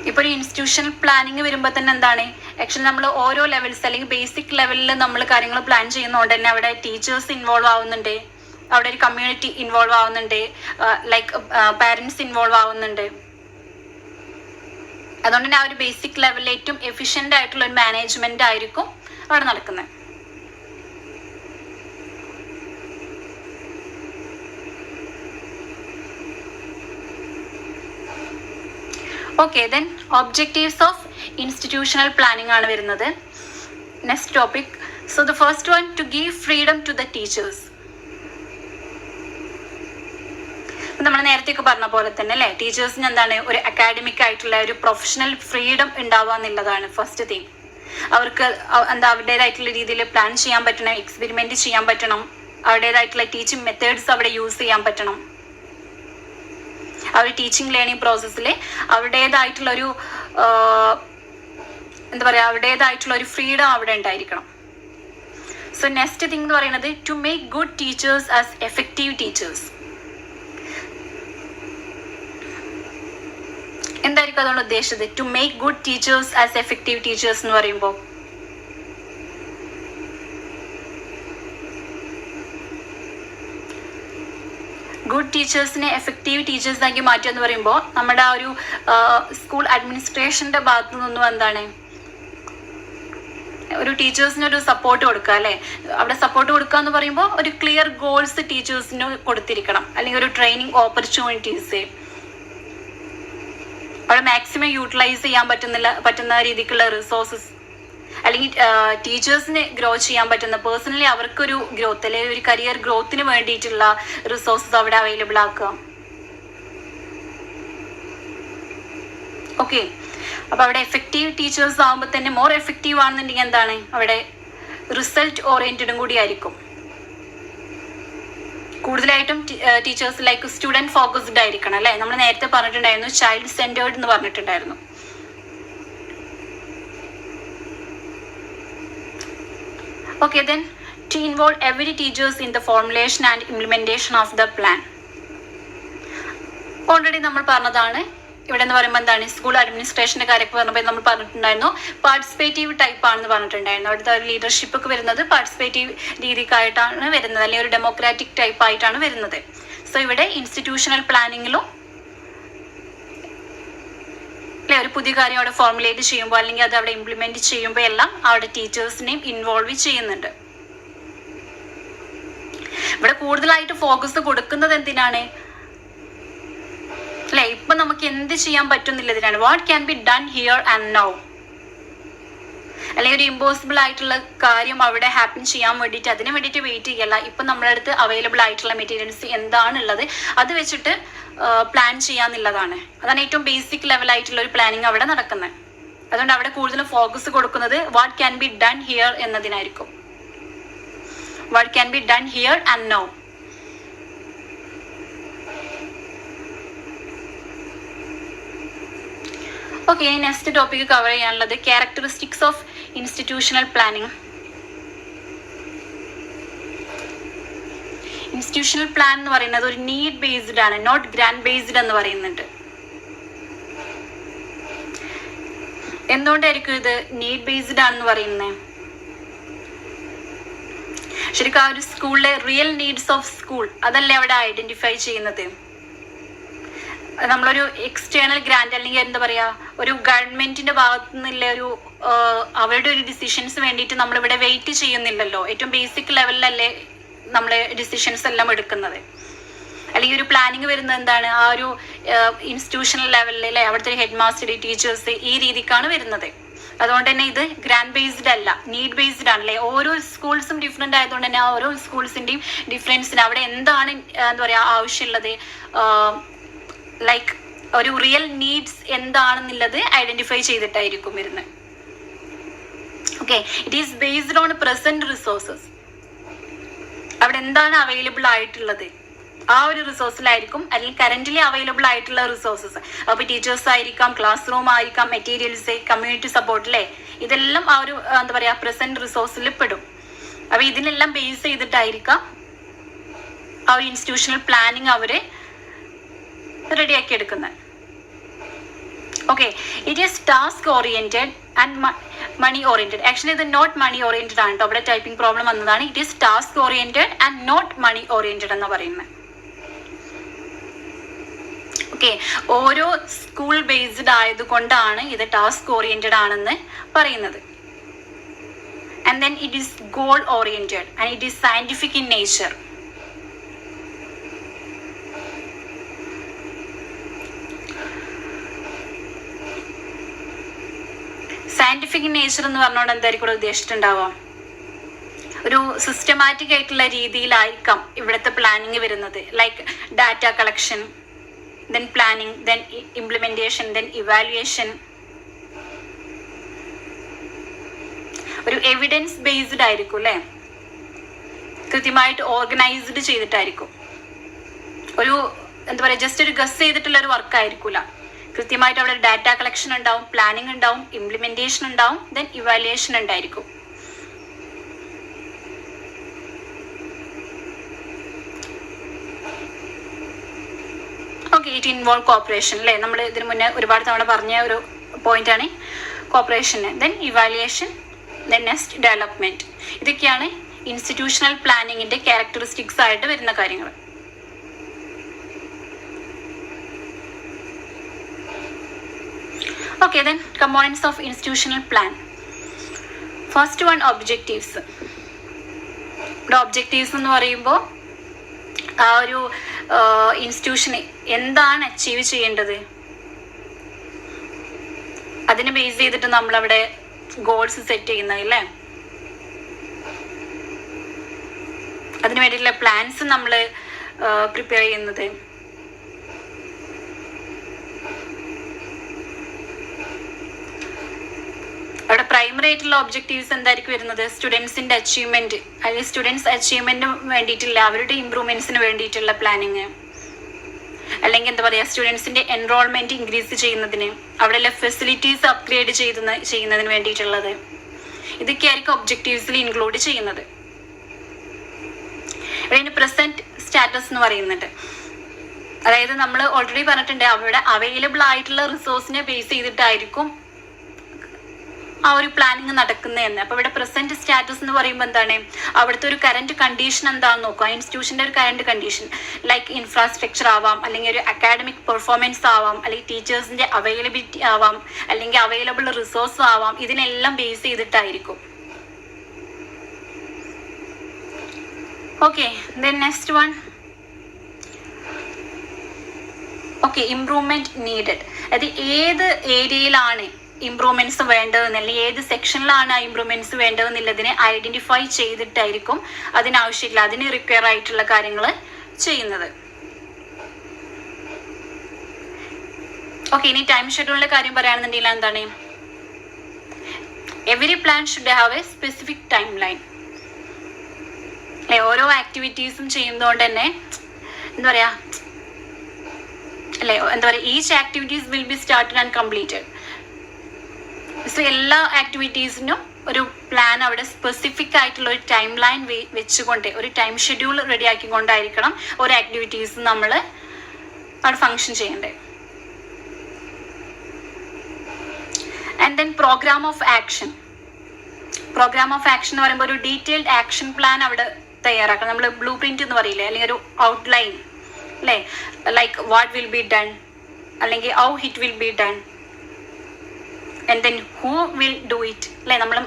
ഇപ്പോൾ ഒരു ഇൻസ്റ്റിറ്റ്യൂഷണൽ പ്ലാനിങ് വരുമ്പോൾ തന്നെ എന്താണ്, ആക്ച്വലി നമ്മൾ ഓരോ ലെവൽസ് അല്ലെങ്കിൽ ബേസിക് ലെവലിൽ നമ്മൾ കാര്യങ്ങൾ പ്ലാൻ ചെയ്യുന്നതുകൊണ്ട് തന്നെ അവിടെ ടീച്ചേഴ്സ് ഇൻവോൾവ് ആവുന്നുണ്ട്, അവിടെ ഒരു കമ്മ്യൂണിറ്റി ഇൻവോൾവ് ആവുന്നുണ്ട്, ലൈക്ക് പാരൻസ് ഇൻവോൾവ് ആവുന്നുണ്ട്. അതുകൊണ്ട് തന്നെ ആ ഒരു ബേസിക് ലെവലിൽ ഏറ്റവും എഫിഷ്യൻ്റ് ആയിട്ടുള്ള ഒരു മാനേജ്മെന്റ് ആയിരിക്കും അവിടെ നടക്കുന്നത്. Okay, then objectives of institutional planning ആണ് വരുന്നത്. Next topic. So the first one, to give freedom to the teachers. നമ്മൾ നേരത്തെയൊക്കെ പറഞ്ഞ പോലെ തന്നെ അല്ലേ, ടീച്ചേഴ്സിന് എന്താണ്, ഒരു അക്കാഡമിക് ആയിട്ടുള്ള ഒരു പ്രൊഫഷണൽ ഫ്രീഡം ഉണ്ടാവുക എന്നുള്ളതാണ് ഫസ്റ്റ് തിങ്. അവർക്ക് അവരുടേതായിട്ടുള്ള രീതിയിൽ പ്ലാൻ ചെയ്യാൻ പറ്റണം, എക്സ്പെരിമെന്റ് ചെയ്യാൻ പറ്റണം, അവരുടേതായിട്ടുള്ള ടീച്ചിങ് മെത്തേഡ്സ് അവിടെ യൂസ് ചെയ്യാൻ പറ്റണം. അവർ ടീച്ചിങ് ലേണിംഗ് പ്രോസസ്സിൽ അവരുടേതായിട്ടുള്ള ഒരു അവരുടേതായിട്ടുള്ള ഒരു ഫ്രീഡം അവിടെ ഉണ്ടായിരിക്കണം. സോ നെക്സ്റ്റ് തിങ് എന്ന് പറയുന്നത്, to make good teachers as effective teachers. എന്തായിരിക്കും അതുകൊണ്ട് ഉദ്ദേശിച്ചത്, to make good teachers as effective teachers എന്ന് പറയുമ്പോൾ? ഗുഡ് ടീച്ചേഴ്സിനെ എഫക്റ്റീവ് ടീച്ചേഴ്സ് ആക്കി മാറ്റുക എന്ന് പറയുമ്പോൾ നമ്മുടെ ആ ഒരു സ്കൂൾ അഡ്മിനിസ്ട്രേഷന്റെ ഭാഗത്തു നിന്നും എന്താണ്, ഒരു ടീച്ചേഴ്സിന് ഒരു സപ്പോർട്ട് കൊടുക്കുക അല്ലെ. അവിടെ സപ്പോർട്ട് കൊടുക്കുക എന്ന് പറയുമ്പോൾ ഒരു ക്ലിയർ ഗോൾസ് ടീച്ചേഴ്സിന് കൊടുത്തിരിക്കണം, അല്ലെങ്കിൽ ഒരു ട്രെയിനിങ് ഓപ്പർച്യൂണിറ്റീസ് അവിടെ മാക്സിമം യൂട്ടിലൈസ് ചെയ്യാൻ പറ്റുന്ന രീതിക്കുള്ള റിസോഴ്സസ്, അല്ലെങ്കിൽ ടീച്ചേഴ്സിന് ഗ്രോ ചെയ്യാൻ പറ്റുന്ന പേഴ്സണലി അവർക്കൊരു ഗ്രോത്ത് അല്ലെങ്കിൽ ഒരു കരിയർ ഗ്രോത്തിന് വേണ്ടിയിട്ടുള്ള റിസോഴ്സസ് അവിടെ അവൈലബിൾ ആക്കുക. ഓക്കെ, അപ്പൊ അവിടെ എഫക്റ്റീവ് ടീച്ചേഴ്സ് ആകുമ്പോൾ തന്നെ മോർ എഫക്റ്റീവ് ആണെന്നുണ്ടെങ്കിൽ എന്താണ്, അവിടെ റിസൾട്ട് ഓറിയന്റഡും കൂടി ആയിരിക്കും. കൂടുതലായിട്ടും ടീച്ചേഴ്സ് ലൈക്ക് സ്റ്റുഡൻറ് ഫോക്കസ്ഡ് ആയിരിക്കണം അല്ലെ. നമ്മൾ നേരത്തെ പറഞ്ഞിട്ടുണ്ടായിരുന്നു ചൈൽഡ് സെന്റേർഡ് എന്ന് പറഞ്ഞിട്ടുണ്ടായിരുന്നു. Okay, then to involve every teachers in the formulation and implementation of the plan. Already നമ്മൾ പറഞ്ഞതാണ്. ഇവിടെ എന്ന് പറയുമ്പോൾ എന്താണ്, സ്കൂൾ അഡ്മിനിസ്ട്രേഷന്റെ കാര്യമൊക്കെ പറഞ്ഞപ്പോൾ നമ്മൾ പറഞ്ഞിട്ടുണ്ടായിരുന്നു പാർട്ടിസിപ്പേറ്റീവ് ടൈപ്പ് ആണെന്ന് പറഞ്ഞിട്ടുണ്ടായിരുന്നു. അവിടുത്തെ ലീഡർഷിപ്പ് ഒക്കെ വരുന്നത് പാർട്ടിസിപ്പേറ്റീവ് രീതിക്കായിട്ടാണ് വരുന്നത്, അല്ലെങ്കിൽ ഒരു ഡെമോക്രാറ്റിക് ടൈപ്പ് ആയിട്ടാണ് വരുന്നത്. സോ ഇവിടെ ഇൻസ്റ്റിറ്റ്യൂഷണൽ പ്ലാനിങ്ങിലും ഒരു പുതിയ കാര്യം അവിടെ ഫോർമുലേറ്റ് ചെയ്യുമ്പോൾ അല്ലെങ്കിൽ അത് അവിടെ ഇംപ്ലിമെന്റ് ചെയ്യുമ്പോൾ എല്ലാം അവിടെ ടീച്ചേഴ്സിനെയും ഇൻവോൾവ് ചെയ്യുന്നുണ്ട്. ഇവിടെ കൂടുതലായിട്ട് ഫോക്കസ് കൊടുക്കുന്നത് എന്തിനാണ് അല്ലെ, ഇപ്പൊ നമുക്ക് എന്ത് ചെയ്യാൻ പറ്റുന്നില്ല ഇതിനാണ്. What can be done here and now, അല്ലെങ്കിൽ ഒരു ഇമ്പോസിബിൾ ആയിട്ടുള്ള കാര്യം അവിടെ ഹാപ്പൻ ചെയ്യാൻ വേണ്ടിയിട്ട് അതിന് വേണ്ടിയിട്ട് വെയിറ്റ് ചെയ്യല്ല. ഇപ്പൊ നമ്മുടെ അടുത്ത് അവൈലബിൾ ആയിട്ടുള്ള മെറ്റീരിയൽസ് എന്താണുള്ളത് അത് വെച്ചിട്ട് പ്ലാൻ ചെയ്യാന്നുള്ളതാണ്. അതാണ് ഏറ്റവും ബേസിക് ലെവലായിട്ടുള്ള ഒരു പ്ലാനിങ് അവിടെ നടക്കുന്നത്. അതുകൊണ്ട് അവിടെ കൂടുതൽ ഫോക്കസ് കൊടുക്കുന്നത് what can be done here എന്നതിനായിരിക്കും. What can be done here and now. Okay, next topic cover ചെയ്യാനുള്ളത് characteristics of institutional planning. Institutional plan എന്ന് പറയുന്നത് ഒരു നീഡ് ബേസ്ഡ് ആണ്, നോട്ട് ഗ്രാൻഡ് ബേസ്ഡ് എന്ന് പറയുന്നുണ്ട്. എന്തുകൊണ്ടായിരിക്കും ഇത് നീഡ് ബേസ്ഡ് ആണെന്ന് പറയുന്നത്? ശരിക്കും ആ ഒരു സ്കൂളിലെ റിയൽ നീഡ്സ് ഓഫ് സ്കൂൾ അതല്ലേ അവിടെ ഐഡന്റിഫൈ ചെയ്യുന്നത്. നമ്മളൊരു എക്സ്റ്റേണൽ ഗ്രാന്റ് അല്ലെങ്കിൽ എന്താ പറയാ ഒരു ഗവൺമെന്റിന്റെ ഭാഗത്തു നിന്നുള്ള ഒരു അവരുടെ ഒരു ഡിസിഷൻസ് വേണ്ടിയിട്ട് നമ്മളിവിടെ വെയിറ്റ് ചെയ്യുന്നില്ലല്ലോ. ഏറ്റവും ബേസിക് ലെവലിലല്ലേ നമ്മൾ ഡിസിഷൻസ് എല്ലാം എടുക്കുന്നത്. അല്ലെങ്കിൽ ഒരു പ്ലാനിങ് വരുന്നത് എന്താണ്, ആ ഒരു ഇൻസ്റ്റിറ്റ്യൂഷണൽ ലെവലിൽ അല്ലെ അവിടുത്തെ ഹെഡ് മാസ്റ്റർ ടീച്ചേഴ്സ് ഈ രീതിക്കാണ് വരുന്നത്. അതുകൊണ്ട് തന്നെ ഇത് ഗ്രാൻഡ് ബേസ്ഡ് അല്ല, നീഡ് ബേസ്ഡ് ആണല്ലേ. ഓരോ സ്കൂൾസും ഡിഫറെന്റ് ആയതുകൊണ്ട് തന്നെ ആ ഓരോ സ്കൂൾസിന്റെയും ഡിഫറൻസിന് അവിടെ എന്താണ് എന്താ പറയാ ആവശ്യമുള്ളത്, ലൈക്ക് ഒരു റിയൽ നീഡ്സ് എന്താണെന്നുള്ളത് ഐഡന്റിഫൈ ചെയ്തിട്ടായിരിക്കും വരുന്നത്. Okay, it is based on present resources. അവിടെ എന്താണ് അവൈലബിൾ ആയിട്ടുള്ളത് ആ ഒരു റിസോഴ്സിലായിരിക്കും, അല്ലെങ്കിൽ കറന്റ്ലി അവൈലബിൾ ആയിട്ടുള്ള റിസോഴ്സസ്. അപ്പൊ ടീച്ചേഴ്സ് ആയിരിക്കാം, ക്ലാസ് റൂം ആയിരിക്കാം, മെറ്റീരിയൽസ്, കമ്മ്യൂണിറ്റി സപ്പോർട്ട് അല്ലേ, ഇതെല്ലാം ആ ഒരു എന്താ പറയാ പ്രസന്റ് റിസോഴ്സിൽ പെടും. അപ്പൊ ഇതിനെല്ലാം ബേസ് ചെയ്തിട്ടായിരിക്കാം ആ ഒരു ഇൻസ്റ്റിറ്റ്യൂഷണൽ പ്ലാനിങ് അവര് റെഡിയാക്കി എടുക്കുന്നത്. Okay, it is task oriented and money oriented. Actually ഇത് നോട്ട് മണി ഓറിയന്റഡ് ആണ് കേട്ടോ, അവിടെ ടൈപ്പിംഗ് പ്രോബ്ലം വന്നതാണ്. It is task oriented and not money oriented എന്ന് പറയുന്നത്. ഓക്കെ, ഓരോ സ്കൂൾ ബേസ്ഡ് ആയതുകൊണ്ടാണ് ഇത് ടാസ്ക് ഓറിയന്റഡ് ആണെന്ന് പറയുന്നത്. And then it is goal oriented and it is scientific in nature. Scientific in nature എന്ന് പറഞ്ഞുകൊണ്ട് എന്തായിരിക്കും ഇവിടെ ഉദ്ദേശിച്ചിട്ടുണ്ടാവുക? ഒരു സിസ്റ്റമാറ്റിക് ആയിട്ടുള്ള രീതിയിലായിരിക്കാം ഇവിടുത്തെ പ്ലാനിങ് വരുന്നത്. Like data collection, then planning, then implementation, then evaluation. ഒരു എവിഡൻസ് ബേസ്ഡ് ആയിരിക്കും അല്ലെ, കൃത്യമായിട്ട് ഓർഗനൈസ്ഡ് ചെയ്തിട്ടായിരിക്കും. ഒരു എന്താ പറയാ ജസ്റ്റ് ഒരു ഗസ് ചെയ്തിട്ടുള്ള ഒരു വർക്ക് ആയിരിക്കൂല. കൃത്യമായിട്ട് അവിടെ ഡാറ്റ കളക്ഷൻ ഉണ്ടാവും, പ്ലാനിങ് ഉണ്ടാവും, ഇംപ്ലിമെന്റേഷൻ ഉണ്ടാവും, ദെൻ ഇവാലുവേഷൻ ഉണ്ടായിരിക്കും. ഓക്കെ, ഇറ്റ് ഇൻവോൾവ് കോപ്പറേഷൻ അല്ലേ, നമ്മൾ ഇതിനു മുന്നേ ഒരുപാട് തവണ പറഞ്ഞ ഒരു പോയിന്റ് ആണ് corporation. Then evaluation, then next development. ഇതൊക്കെയാണ് ഇൻസ്റ്റിറ്റ്യൂഷണൽ പ്ലാനിങ്ങിന്റെ ക്യാരക്ടറിസ്റ്റിക്സ് ആയിട്ട് വരുന്ന കാര്യങ്ങൾ. Okay, then components of institutional plan. First one, objectives. Objectives എന്ന് പറയുമ്പോൾ ആ ഒരു ഇൻസ്റ്റിറ്റ്യൂഷന് എന്താണ് അച്ചീവ് ചെയ്യേണ്ടത് അതിനെ ബേസ് ചെയ്തിട്ട് നമ്മളവിടെ ഗോൾസ് സെറ്റ് ചെയ്യുന്നത് അല്ലേ. അതിനു വേണ്ടിയിട്ടുള്ള പ്ലാൻസ് നമ്മൾ പ്രിപ്പയർ ചെയ്യുന്നത്. അവിടെ പ്രൈമറി ആയിട്ടുള്ള ഒബ്ജക്റ്റീവ്സ് എന്തായിരിക്കും വരുന്നത്? സ്റ്റുഡൻസിന്റെ അച്ചീവ്മെന്റ്, അല്ലെങ്കിൽ സ്റ്റുഡൻസ് അച്ചീവ്മെന്റിന് വേണ്ടിയിട്ടുള്ള അവരുടെ ഇംപ്രൂവ്മെന്റ്സിന് വേണ്ടിയിട്ടുള്ള പ്ലാനിങ്, അല്ലെങ്കിൽ എന്താ പറയുക സ്റ്റുഡൻസിന്റെ എൻറോൾമെന്റ് ഇൻക്രീസ് ചെയ്യുന്നതിന്, അവിടെയുള്ള ഫെസിലിറ്റീസ് അപ്ഗ്രേഡ് ചെയ്യുന്നതിന് വേണ്ടിയിട്ടുള്ളത്. ഇതൊക്കെ ആയിരിക്കും ഒബ്ജക്റ്റീവ്സിൽ ഇൻക്ലൂഡ് ചെയ്യുന്നത്. ഇവിടെ പ്രസന്റ് സ്റ്റാറ്റസ് എന്ന് പറയുന്നുണ്ട്. അതായത് നമ്മൾ ഓൾറെഡി പറഞ്ഞിട്ടുണ്ട് അവിടെ അവൈലബിൾ ആയിട്ടുള്ള റിസോഴ്സിനെ ബേസ് ചെയ്തിട്ടായിരിക്കും ആ ഒരു പ്ലാനിങ് നടക്കുന്നതെന്ന്. അപ്പൊ ഇവിടെ പ്രസന്റ് സ്റ്റാറ്റസ് എന്ന് പറയുമ്പോൾ എന്താണ്, അവിടുത്തെ ഒരു കറന്റ് കണ്ടീഷൻ എന്താണെന്ന് നോക്കുക. ഇൻസ്റ്റിറ്റ്യൂഷന്റെ ഒരു കറന്റ് കണ്ടീഷൻ ലൈക്ക് ഇൻഫ്രാസ്ട്രക്ചർ ആവാം, അല്ലെങ്കിൽ ഒരു അക്കാഡമിക് പെർഫോമൻസ് ആവാം, അല്ലെങ്കിൽ ടീച്ചേഴ്സിന്റെ അവൈലബിലിറ്റി ആവാം, അല്ലെങ്കിൽ അവൈലബിൾ റിസോഴ്സ് ആവാം. ഇതിനെല്ലാം ബേസ് ചെയ്തിട്ടായിരിക്കും. Okay, then next one. Okay, improvement needed. അത് ഏത് ഏരിയയിലാണ് ഇംപ്രൂവ്മെന്റ്സ് വേണ്ടതെന്ന്, അല്ലെങ്കിൽ ഏത് സെക്ഷനിലാണ് ആ ഇംപ്രൂവ്മെന്റ്സ് വേണ്ടതെന്നുള്ളതിനെ ഐഡന്റിഫൈ ചെയ്തിട്ടായിരിക്കും അതിനാവശ്യമില്ല അതിന് റിക്വയർ ആയിട്ടുള്ള കാര്യങ്ങൾ ചെയ്യുന്നത്. ഓക്കെ, ഇനി ടൈം ഷെഡ്യൂളിന്റെ കാര്യം പറയുകയാണെന്നുണ്ടെങ്കിൽ എന്താണ്, every plan should have A specific time line. അല്ലെ, ഓരോ ആക്ടിവിറ്റീസും ചെയ്യുന്നതുകൊണ്ട് തന്നെ എന്താ പറയാ അല്ലെ, എന്താ പറയാ each activities will be started and completed. So എല്ലാ ആക്ടിവിറ്റീസിനും ഒരു പ്ലാൻ അവിടെ സ്പെസിഫിക് ആയിട്ടുള്ള ഒരു ടൈം ലൈൻ വെച്ചുകൊണ്ട് ഒരു ടൈം ഷെഡ്യൂൾ റെഡി ആക്കിക്കൊണ്ടായിരിക്കണം ഒരു ആക്ടിവിറ്റീസ് നമ്മൾ അവിടെ ഫങ്ഷൻ ചെയ്യേണ്ടത്. And then programme of action എന്ന് പറയുമ്പോൾ ഒരു ഡീറ്റെയിൽഡ് ആക്ഷൻ പ്ലാൻ അവിടെ തയ്യാറാക്കണം. നമ്മൾ ബ്ലൂ പ്രിന്റ് എന്ന് പറയില്ലേ, അല്ലെങ്കിൽ ഒരു ഔട്ട്ലൈൻ അല്ലേ, like what will be done അല്ലെങ്കിൽ how it will be done and then who will do it അല്ലേ. നമ്മൾ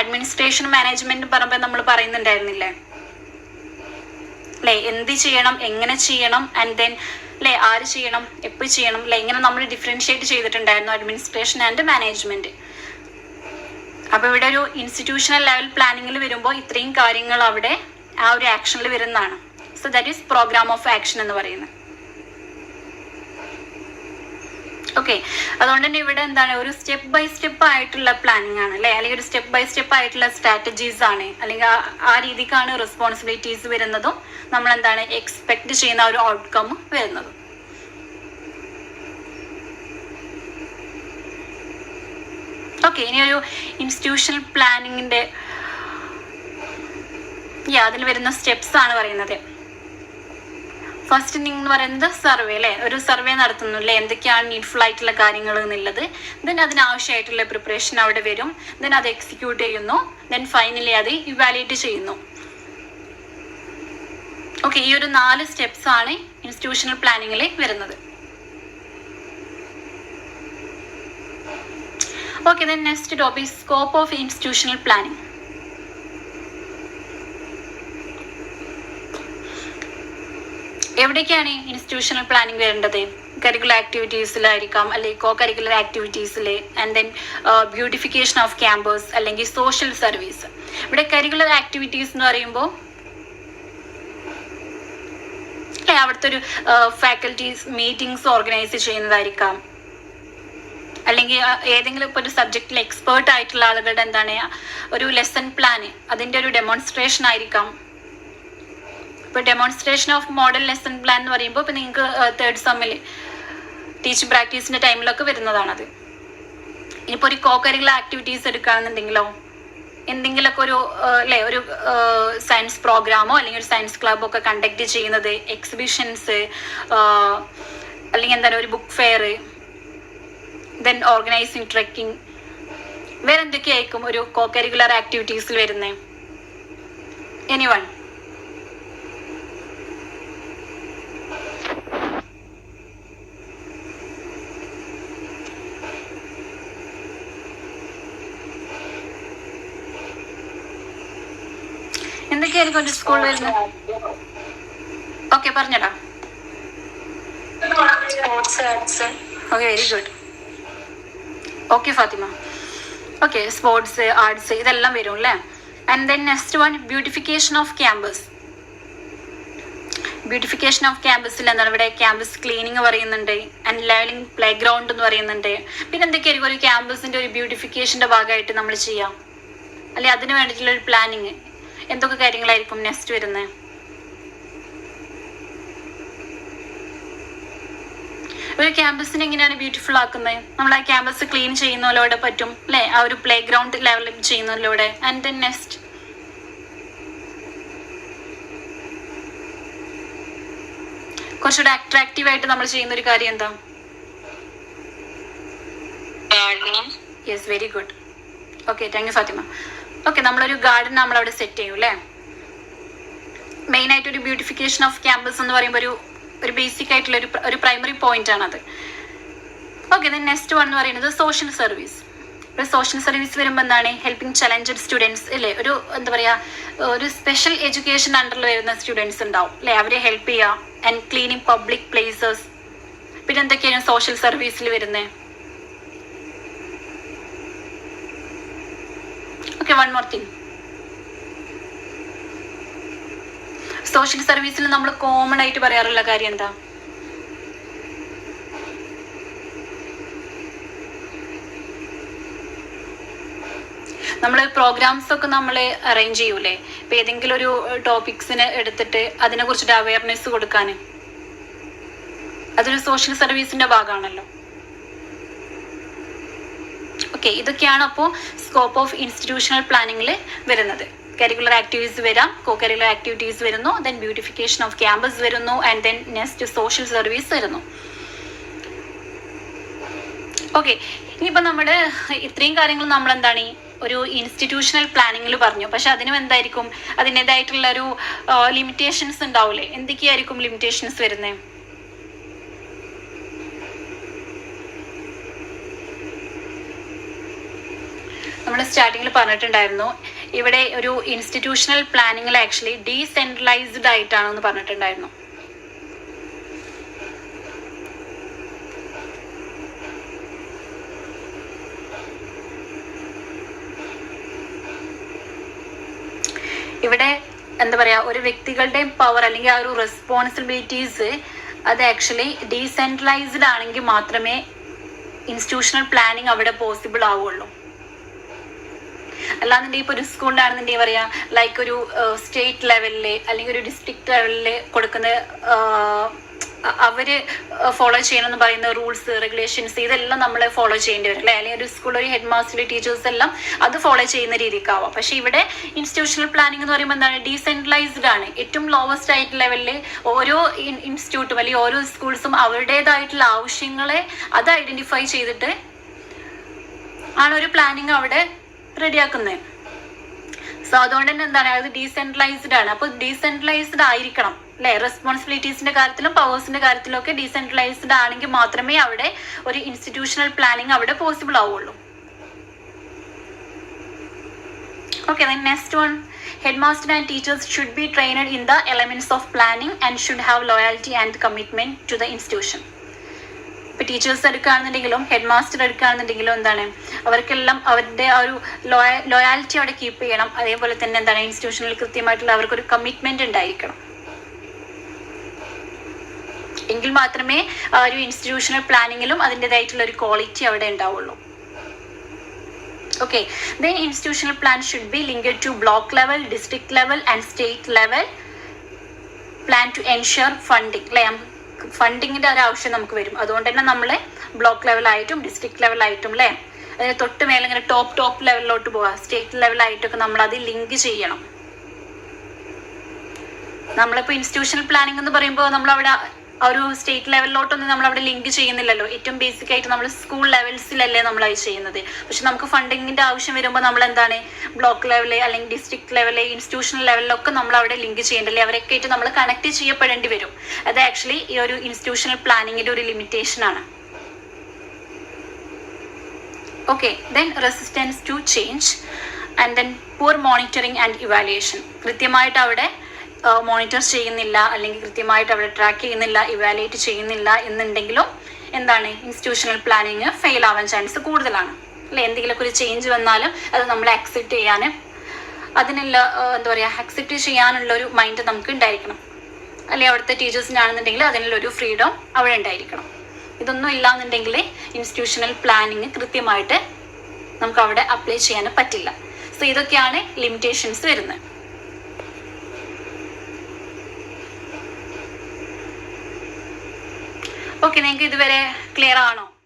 അഡ്മിനിസ്ട്രേഷൻ മാനേജ്മെന്റ് പറയുമ്പോൾ നമ്മൾ പറയുന്നുണ്ടായിരുന്നില്ലേ അല്ലേ, എന്ത് ചെയ്യണം, എങ്ങനെ ചെയ്യണം, ആൻഡ് ദെൻ അല്ലേ ആര് ചെയ്യണം, എപ്പോൾ ചെയ്യണം അല്ലേ, ഇങ്ങനെ നമ്മൾ ഡിഫറൻഷിയേറ്റ് ചെയ്തിട്ടുണ്ടായിരുന്നു അഡ്മിനിസ്ട്രേഷൻ ആൻഡ് മാനേജ്മെന്റ്. അപ്പോൾ ഇവിടെ ഒരു ഇൻസ്റ്റിറ്റ്യൂഷണൽ ലെവൽ പ്ലാനിങ്ങിൽ വരുമ്പോൾ ഇത്രയും കാര്യങ്ങൾ അവിടെ ആ ഒരു ആക്ഷനിൽ വരുന്നതാണ്. So that is programme of action എന്ന് പറയുന്നത്. ഓക്കെ, അതുകൊണ്ട് തന്നെ ഇവിടെ എന്താണ് ഒരു സ്റ്റെപ്പ് ബൈ സ്റ്റെപ്പ് ആയിട്ടുള്ള പ്ലാനിങ് ആണ് അല്ലെ, അല്ലെങ്കിൽ ഒരു സ്റ്റെപ്പ് ബൈ സ്റ്റെപ്പ് ആയിട്ടുള്ള സ്ട്രാറ്റജീസ് ആണ്, അല്ലെങ്കിൽ ആ രീതിക്കാണ് റെസ്പോൺസിബിലിറ്റീസ് വരുന്നതും നമ്മൾ എന്താണ് എക്സ്പെക്ട് ചെയ്യുന്ന ഒരു ഔട്ട്കം വരുന്നതും. ഓക്കെ, ഇനി ഒരു ഇൻസ്റ്റിറ്റ്യൂഷണൽ പ്ലാനിങ്ങിന്റെ അതിൽ വരുന്ന സ്റ്റെപ്സ് ആണ് പറയുന്നത്. ഫസ്റ്റ് തിങ് എന്ന് പറയുന്നത് സർവേ അല്ലേ, ഒരു സർവേ നടത്തുന്നു അല്ലേ, എന്തൊക്കെയാണ് നീഡ്ഫുൾ ആയിട്ടുള്ള കാര്യങ്ങൾ എന്നുള്ളത്. ദെൻ അതിനാവശ്യമായിട്ടുള്ള പ്രിപ്പറേഷൻ അവിടെ വരും. ദെൻ അത് എക്സിക്യൂട്ട് ചെയ്യുന്നു. ദെൻ ഫൈനലി അത് ഇവാലുവേറ്റ് ചെയ്യുന്നു. ഓക്കെ, ഈ ഒരു 4 സ്റ്റെപ്സ് ആണ് ഇൻസ്റ്റിറ്റ്യൂഷണൽ പ്ലാനിങ്ങിൽ വരുന്നത്. Okay, then next topic scope of institutional planning. എവിടേക്കാണ് ഇൻസ്റ്റിറ്റ്യൂഷണൽ പ്ലാനിങ് വരേണ്ടത്? കരിക്കുലർ ആക്ടിവിറ്റീസിലായിരിക്കാം, അല്ലെങ്കിൽ കോ കരിക്കുലർ ആക്ടിവിറ്റീസിൽ, and then beautification of campus, അല്ലെങ്കിൽ സോഷ്യൽ സർവീസ്. ഇവിടെ കരിക്കുലർ ആക്ടിവിറ്റീസ് എന്ന് പറയുമ്പോൾ അവിടുത്തെ ഒരു ഫാക്കൽറ്റീസ് മീറ്റിംഗ്സ് ഓർഗനൈസ് ചെയ്യുന്നതായിരിക്കാം, അല്ലെങ്കിൽ ഏതെങ്കിലും ഇപ്പോൾ ഒരു സബ്ജക്റ്റിൽ എക്സ്പേർട്ട് ആയിട്ടുള്ള ആളുകളുടെ എന്താണ് ഒരു ലെസൺ പ്ലാന്, അതിൻ്റെ ഒരു ഡെമോൺസ്ട്രേഷൻ ആയിരിക്കാം. ഇപ്പോൾ demonstration of model lesson plan എന്ന് പറയുമ്പോൾ ഇപ്പോൾ നിങ്ങൾക്ക് 3rd സെമ്മിൽ ടീച്ചിങ് പ്രാക്ടീസിൻ്റെ ടൈമിലൊക്കെ വരുന്നതാണത്. ഇനിയിപ്പോൾ ഒരു കോ കരിക്കുലർ ആക്ടിവിറ്റീസ് എടുക്കുകയാണെന്നുണ്ടെങ്കിലോ, എന്തെങ്കിലുമൊക്കെ ഒരു അല്ലേ ഒരു സയൻസ് പ്രോഗ്രാമോ അല്ലെങ്കിൽ ഒരു സയൻസ് ക്ലബോ ഒക്കെ കണ്ടക്ട് ചെയ്യുന്നത്, എക്സിബിഷൻസ്, അല്ലെങ്കിൽ എന്താണ് ഒരു book fair, then organising trekking, വേറെ എന്തൊക്കെയായിരിക്കും ഒരു കോ കരിക്കുലർ ആക്ടിവിറ്റീസിൽ വരുന്നത്? എനിവൺ? എന്തൊക്കെയായിരിക്കും ഒരു സ്കൂളിൽ വരുന്നത്? ഓക്കെ, പറഞ്ഞടാ. Okay, very good. Okay Fatima. Okay, sports, arts ഇതെല്ലാം വരും അല്ലേ. And then next one beautification of campus. Beautification of ക്യാമ്പസിൽ എന്താണ് ഇവിടെ ക്യാമ്പസ് ക്ലീനിങ് പറയുന്നുണ്ട്, ആൻഡ് ലെവലിംഗ് പ്ലേ ഗ്രൗണ്ട് എന്ന് പറയുന്നുണ്ട്. പിന്നെ എന്തൊക്കെയായിരിക്കും ഒരു ക്യാമ്പസിന്റെ ഒരു ബ്യൂട്ടിഫിക്കേഷന്റെ ഭാഗമായിട്ട് നമ്മൾ ചെയ്യാം, അല്ലെ അതിന് വേണ്ടിയിട്ടുള്ള ഒരു പ്ലാനിങ്, എന്തൊക്കെ കാര്യങ്ങളായിരിക്കും നെക്സ്റ്റ് വരുന്നത്? ഒരു ക്യാമ്പസിനെ എങ്ങനെയാണ് ബ്യൂട്ടിഫുൾ ആക്കുന്നത്? നമ്മൾ ആ ക്യാമ്പസ് ക്ലീൻ ചെയ്യുന്നതിലൂടെ പറ്റും അല്ലെ, ആ ഒരു പ്ലേ ഗ്രൗണ്ട് ലെവൽ ചെയ്യുന്നതിലൂടെ. ആൻഡ് ദെൻ നെക്സ്റ്റ് കുറച്ചുകൂടെ അട്രാക്റ്റീവ് ആയിട്ട് നമ്മൾ ചെയ്യുന്ന ഒരു കാര്യം എന്താ? Yes, very good. Okay, thank you Fathima. Okay, നമ്മളൊരു ഗാർഡൻ നമ്മളവിടെ സെറ്റ് ചെയ്യും അല്ലേ. മെയിൻ ആയിട്ട് ഒരു ബ്യൂട്ടിഫിക്കേഷൻ ഓഫ് ക്യാമ്പസ് എന്ന് പറയുമ്പോൾ ഒരു ബേസിക് ആയിട്ടുള്ള ഒരു പ്രൈമറി പോയിന്റ് ആണത്. ഓക്കെ, ദെൻ നെക്സ്റ്റ് വൺ എന്ന് പറയുന്നത് സോഷ്യൽ സർവീസ്. ഒരു സോഷ്യൽ സർവീസ് വരുമ്പോൾ എന്താണ് ഹെൽപ്പിംഗ് ചലഞ്ചഡ് സ്റ്റുഡൻസ് അല്ലേ, ഒരു എന്താ പറയുക ഒരു സ്പെഷ്യൽ എഡ്യൂക്കേഷൻ അണ്ടറിൽ വരുന്ന സ്റ്റുഡൻസ് ഉണ്ടാവും അല്ലേ, അവരെ ഹെൽപ്പ് ചെയ്യുക. And cleaning public places. പിന്നെ എന്തൊക്കെയാണ് സോഷ്യൽ സർവീസിൽ വരുന്നത്? Okay, one more thing. Social സർവീസിൽ നമ്മൾ കോമൺ ആയിട്ട് പറയാറുള്ള കാര്യം എന്താ? നമ്മൾ പ്രോഗ്രാംസ് ഒക്കെ നമ്മൾ അറേഞ്ച് ചെയ്യൂലേ, ഇപ്പൊ ഏതെങ്കിലും ഒരു ടോപ്പിക്സിന് എടുത്തിട്ട് അതിനെ കുറിച്ചിട്ട് അവയർനെസ് കൊടുക്കാൻ, അതൊരു സോഷ്യൽ സർവീസിന്റെ ഭാഗമാണല്ലോ. ഓക്കെ, ഇതൊക്കെയാണ് അപ്പോൾ സ്കോപ്പ് ഓഫ് ഇൻസ്റ്റിറ്റ്യൂഷണൽ പ്ലാനിങ്ങിൽ വരുന്നത്. കരിക്കുലർ ആക്ടിവിറ്റീസ് വരാം, കോ കരിക്കുലർ ആക്ടിവിറ്റീസ് വരുന്നു, ദെൻ ബ്യൂട്ടിഫിക്കേഷൻ ഓഫ് ക്യാമ്പസ് വരുന്നു, and then next social service വരുന്നു. ഓക്കെ, ഇനിയിപ്പോൾ നമ്മൾ ഇത്രയും കാര്യങ്ങൾ നമ്മൾ എന്താണ് ഒരു ഇൻസ്റ്റിറ്റ്യൂഷണൽ പ്ലാനിങ്ങിൽ പറഞ്ഞു. പക്ഷെ അതിനും എന്തായിരിക്കും അതിൻ്റെതായിട്ടുള്ള ഒരു ലിമിറ്റേഷൻസ് ഉണ്ടാവില്ലേ? എന്തൊക്കെയായിരിക്കും ലിമിറ്റേഷൻസ് വരുന്നത്? നമ്മൾ സ്റ്റാർട്ടിങ്ങിൽ പറഞ്ഞിട്ടുണ്ടായിരുന്നു, ഇവിടെ ഒരു ഇൻസ്റ്റിറ്റ്യൂഷണൽ പ്ലാനിങ്ങിൽ ആക്ച്വലി ഡീസെൻട്രലൈസ്ഡ് ആയിട്ടാണെന്ന് പറഞ്ഞിട്ടുണ്ടായിരുന്നു. ഇവിടെ എന്താ പറയാ, ഒരു വ്യക്തികളുടെയും പവർ അല്ലെങ്കിൽ ആ ഒരു റെസ്പോൺസിബിലിറ്റീസ് അത് ആക്ച്വലി ഡീസെൻട്രലൈസ്ഡ് ആണെങ്കിൽ മാത്രമേ ഇൻസ്റ്റിറ്റ്യൂഷണൽ പ്ലാനിങ് അവിടെ പോസിബിൾ ആവുള്ളൂ. അല്ലാന്നുണ്ടെങ്കിൽ ഇപ്പോൾ ഒരു സ്കൂളിലാണെന്നുണ്ടെങ്കിൽ പറയാ ലൈക്ക് ഒരു സ്റ്റേറ്റ് ലെവലില് അല്ലെങ്കിൽ ഒരു ഡിസ്ട്രിക്ട് ലെവലില് കൊടുക്കുന്ന അവര് ഫോളോ ചെയ്യണമെന്ന് പറയുന്ന റൂൾസ് റെഗുലേഷൻസ് ഇതെല്ലാം നമ്മൾ ഫോളോ ചെയ്യേണ്ടി വരും അല്ലേ? അല്ലെങ്കിൽ ഒരു സ്കൂളിൽ ഒരു ഹെഡ് മാസ്റ്റർ ടീച്ചേഴ്സ് എല്ലാം അത് ഫോളോ ചെയ്യുന്ന രീതിക്കാവാം. പക്ഷെ ഇവിടെ ഇൻസ്റ്റിറ്റ്യൂഷണൽ പ്ലാനിങ് എന്ന് പറയുമ്പോൾ എന്താണ്, ഡീസെൻട്രലൈസ്ഡ് ആണ്. ഏറ്റവും ലോവസ്റ്റ് ആയിട്ട് ലെവലിൽ ഓരോ ഇൻസ്റ്റിറ്റ്യൂട്ടും അല്ലെങ്കിൽ ഓരോ സ്കൂൾസും അവരുടേതായിട്ടുള്ള ആവശ്യങ്ങളെ അത് ഐഡന്റിഫൈ ചെയ്തിട്ട് ആണ് ഒരു പ്ലാനിങ് അവിടെ റെഡിയാക്കുന്നത്. സോ അതുകൊണ്ട് തന്നെ എന്താണ്, അത് ഡീസെൻട്രലൈസ്ഡ് ആണ്. അപ്പോൾ ഡീസെൻട്രലൈസ്ഡ് ആയിരിക്കണം അല്ലെ? റെസ്പോൺസിബിലിറ്റീസിന്റെ കാര്യത്തിലും പവേഴ്സിന്റെ കാര്യത്തിലും ഒക്കെ ഡീസെൻട്രലൈസ്ഡ് ആണെങ്കിൽ മാത്രമേ അവിടെ ഒരു ഇൻസ്റ്റിറ്റ്യൂഷണൽ പ്ലാനിങ് അവിടെ പോസിബിൾ ആവുള്ളൂ. Okay, then next one, headmaster and teachers should be trained in the elements of planning and should have loyalty and commitment to the institution. ഇപ്പൊ ടീച്ചേഴ്സ് എടുക്കുകയാണെന്നുണ്ടെങ്കിലും ഹെഡ് മാസ്റ്റർ എടുക്കുകയാണെന്നുണ്ടെങ്കിലും എന്താണ്, അവർക്കെല്ലാം അവരുടെ ആ ഒരു ലോയാലിറ്റി അവിടെ keep ചെയ്യണം. അതേപോലെ തന്നെ എന്താണ്, ഇൻസ്റ്റിറ്റ്യൂഷനിൽ കൃത്യമായിട്ടുള്ള അവർക്കൊരു കമ്മിറ്റ്മെന്റ് ഉണ്ടായിരിക്കണം. എങ്കിൽ മാത്രമേ ആ ഒരു ഇൻസ്റ്റിറ്റ്യൂഷണൽ പ്ലാനിങ്ങിലും അതിൻ്റെതായിട്ടുള്ള ഒരു ക്വാളിറ്റി അവിടെ ഉണ്ടാവുള്ളൂ. Okay, then institutional plan should be linked to block level, district level and state level plan to ensure funding. ഫണ്ടിങ്ങിന്റെ ഒരു ആവശ്യം നമുക്ക് വരും. അതുകൊണ്ട് തന്നെ നമ്മൾ ബ്ലോക്ക് ലെവലായിട്ടും ഡിസ്ട്രിക്ട് ലെവലായിട്ടും അല്ലേ, അതിന് തൊട്ട് മേലെ ഇങ്ങനെ ടോപ്പ് ലെവലിലോട്ട് പോവാം, സ്റ്റേറ്റ് ലെവലായിട്ടൊക്കെ നമ്മൾ അത് ലിങ്ക് ചെയ്യണം. നമ്മളിപ്പോൾ ഇൻസ്റ്റിറ്റ്യൂഷണൽ പ്ലാനിങ് എന്ന് പറയുമ്പോൾ നമ്മളവിടെ ആ ഒരു സ്റ്റേറ്റ് ലെവലിലോട്ടൊന്നും നമ്മൾ അവിടെ ലിങ്ക് ചെയ്യുന്നില്ലല്ലോ. ഏറ്റവും ബേസിക് ആയിട്ട് നമ്മൾ സ്കൂൾ ലെവൽസിലല്ലേ നമ്മൾ അത് ചെയ്യുന്നത്. പക്ഷെ നമുക്ക് ഫണ്ടിങ്ങിന്റെ ആവശ്യം വരുമ്പോൾ നമ്മൾ എന്താണ്, ബ്ലോക്ക് ലെവല് അല്ലെങ്കിൽ ഡിസ്ട്രിക്ട് ലെവല് ഇൻസ്റ്റിറ്റ്യൂഷണൽ ലെവലിലൊക്കെ നമ്മൾ അവിടെ ലിങ്ക് ചെയ്യേണ്ടല്ലേ, അവരൊക്കെ ആയിട്ട് നമ്മൾ കണക്ട് ചെയ്യപ്പെടേണ്ടി വരും. അത് ആക്ച്വലി ഈ ഒരു ഇൻസ്റ്റിറ്റ്യൂഷണൽ പ്ലാനിങ്ങിന്റെ ഒരു ലിമിറ്റേഷൻ ആണ്. Okay, then resistance to change and then poor monitoring and evaluation. കൃത്യമായിട്ട് അവിടെ മോണിറ്റർ ചെയ്യുന്നില്ല അല്ലെങ്കിൽ കൃത്യമായിട്ട് അവിടെ ട്രാക്ക് ചെയ്യുന്നില്ല, ഇവാലുവേറ്റ് ചെയ്യുന്നില്ല എന്നുണ്ടെങ്കിലും എന്താണ്, ഇൻസ്റ്റിറ്റ്യൂഷണൽ പ്ലാനിങ് ഫെയിൽ ആവാൻ ചാൻസ് കൂടുതലാണ് അല്ലെ? എന്തെങ്കിലുമൊക്കെ ഒരു ചേഞ്ച് വന്നാലും അത് നമ്മൾ അക്സെപ്റ്റ് ചെയ്യാനും അതിനുള്ള എന്താ പറയുക, അക്സെപ്റ്റ് ചെയ്യാനുള്ള ഒരു മൈൻഡ് നമുക്ക് ഉണ്ടായിരിക്കണം അല്ലെ? അവിടുത്തെ ടീച്ചേഴ്സിനാണെന്നുണ്ടെങ്കിൽ അതിനുള്ളൊരു ഫ്രീഡം അവിടെ ഉണ്ടായിരിക്കണം. ഇതൊന്നും ഇല്ലാന്നുണ്ടെങ്കിൽ ഇൻസ്റ്റിറ്റ്യൂഷണൽ പ്ലാനിങ് കൃത്യമായിട്ട് നമുക്ക് അവിടെ അപ്ലൈ ചെയ്യാൻ പറ്റില്ല. സോ ഇതൊക്കെയാണ് ലിമിറ്റേഷൻസ് വരുന്നത്. ഓക്കെ, നിങ്ങൾക്ക് ഇതുവരെ ക്ലിയർ ആണോ?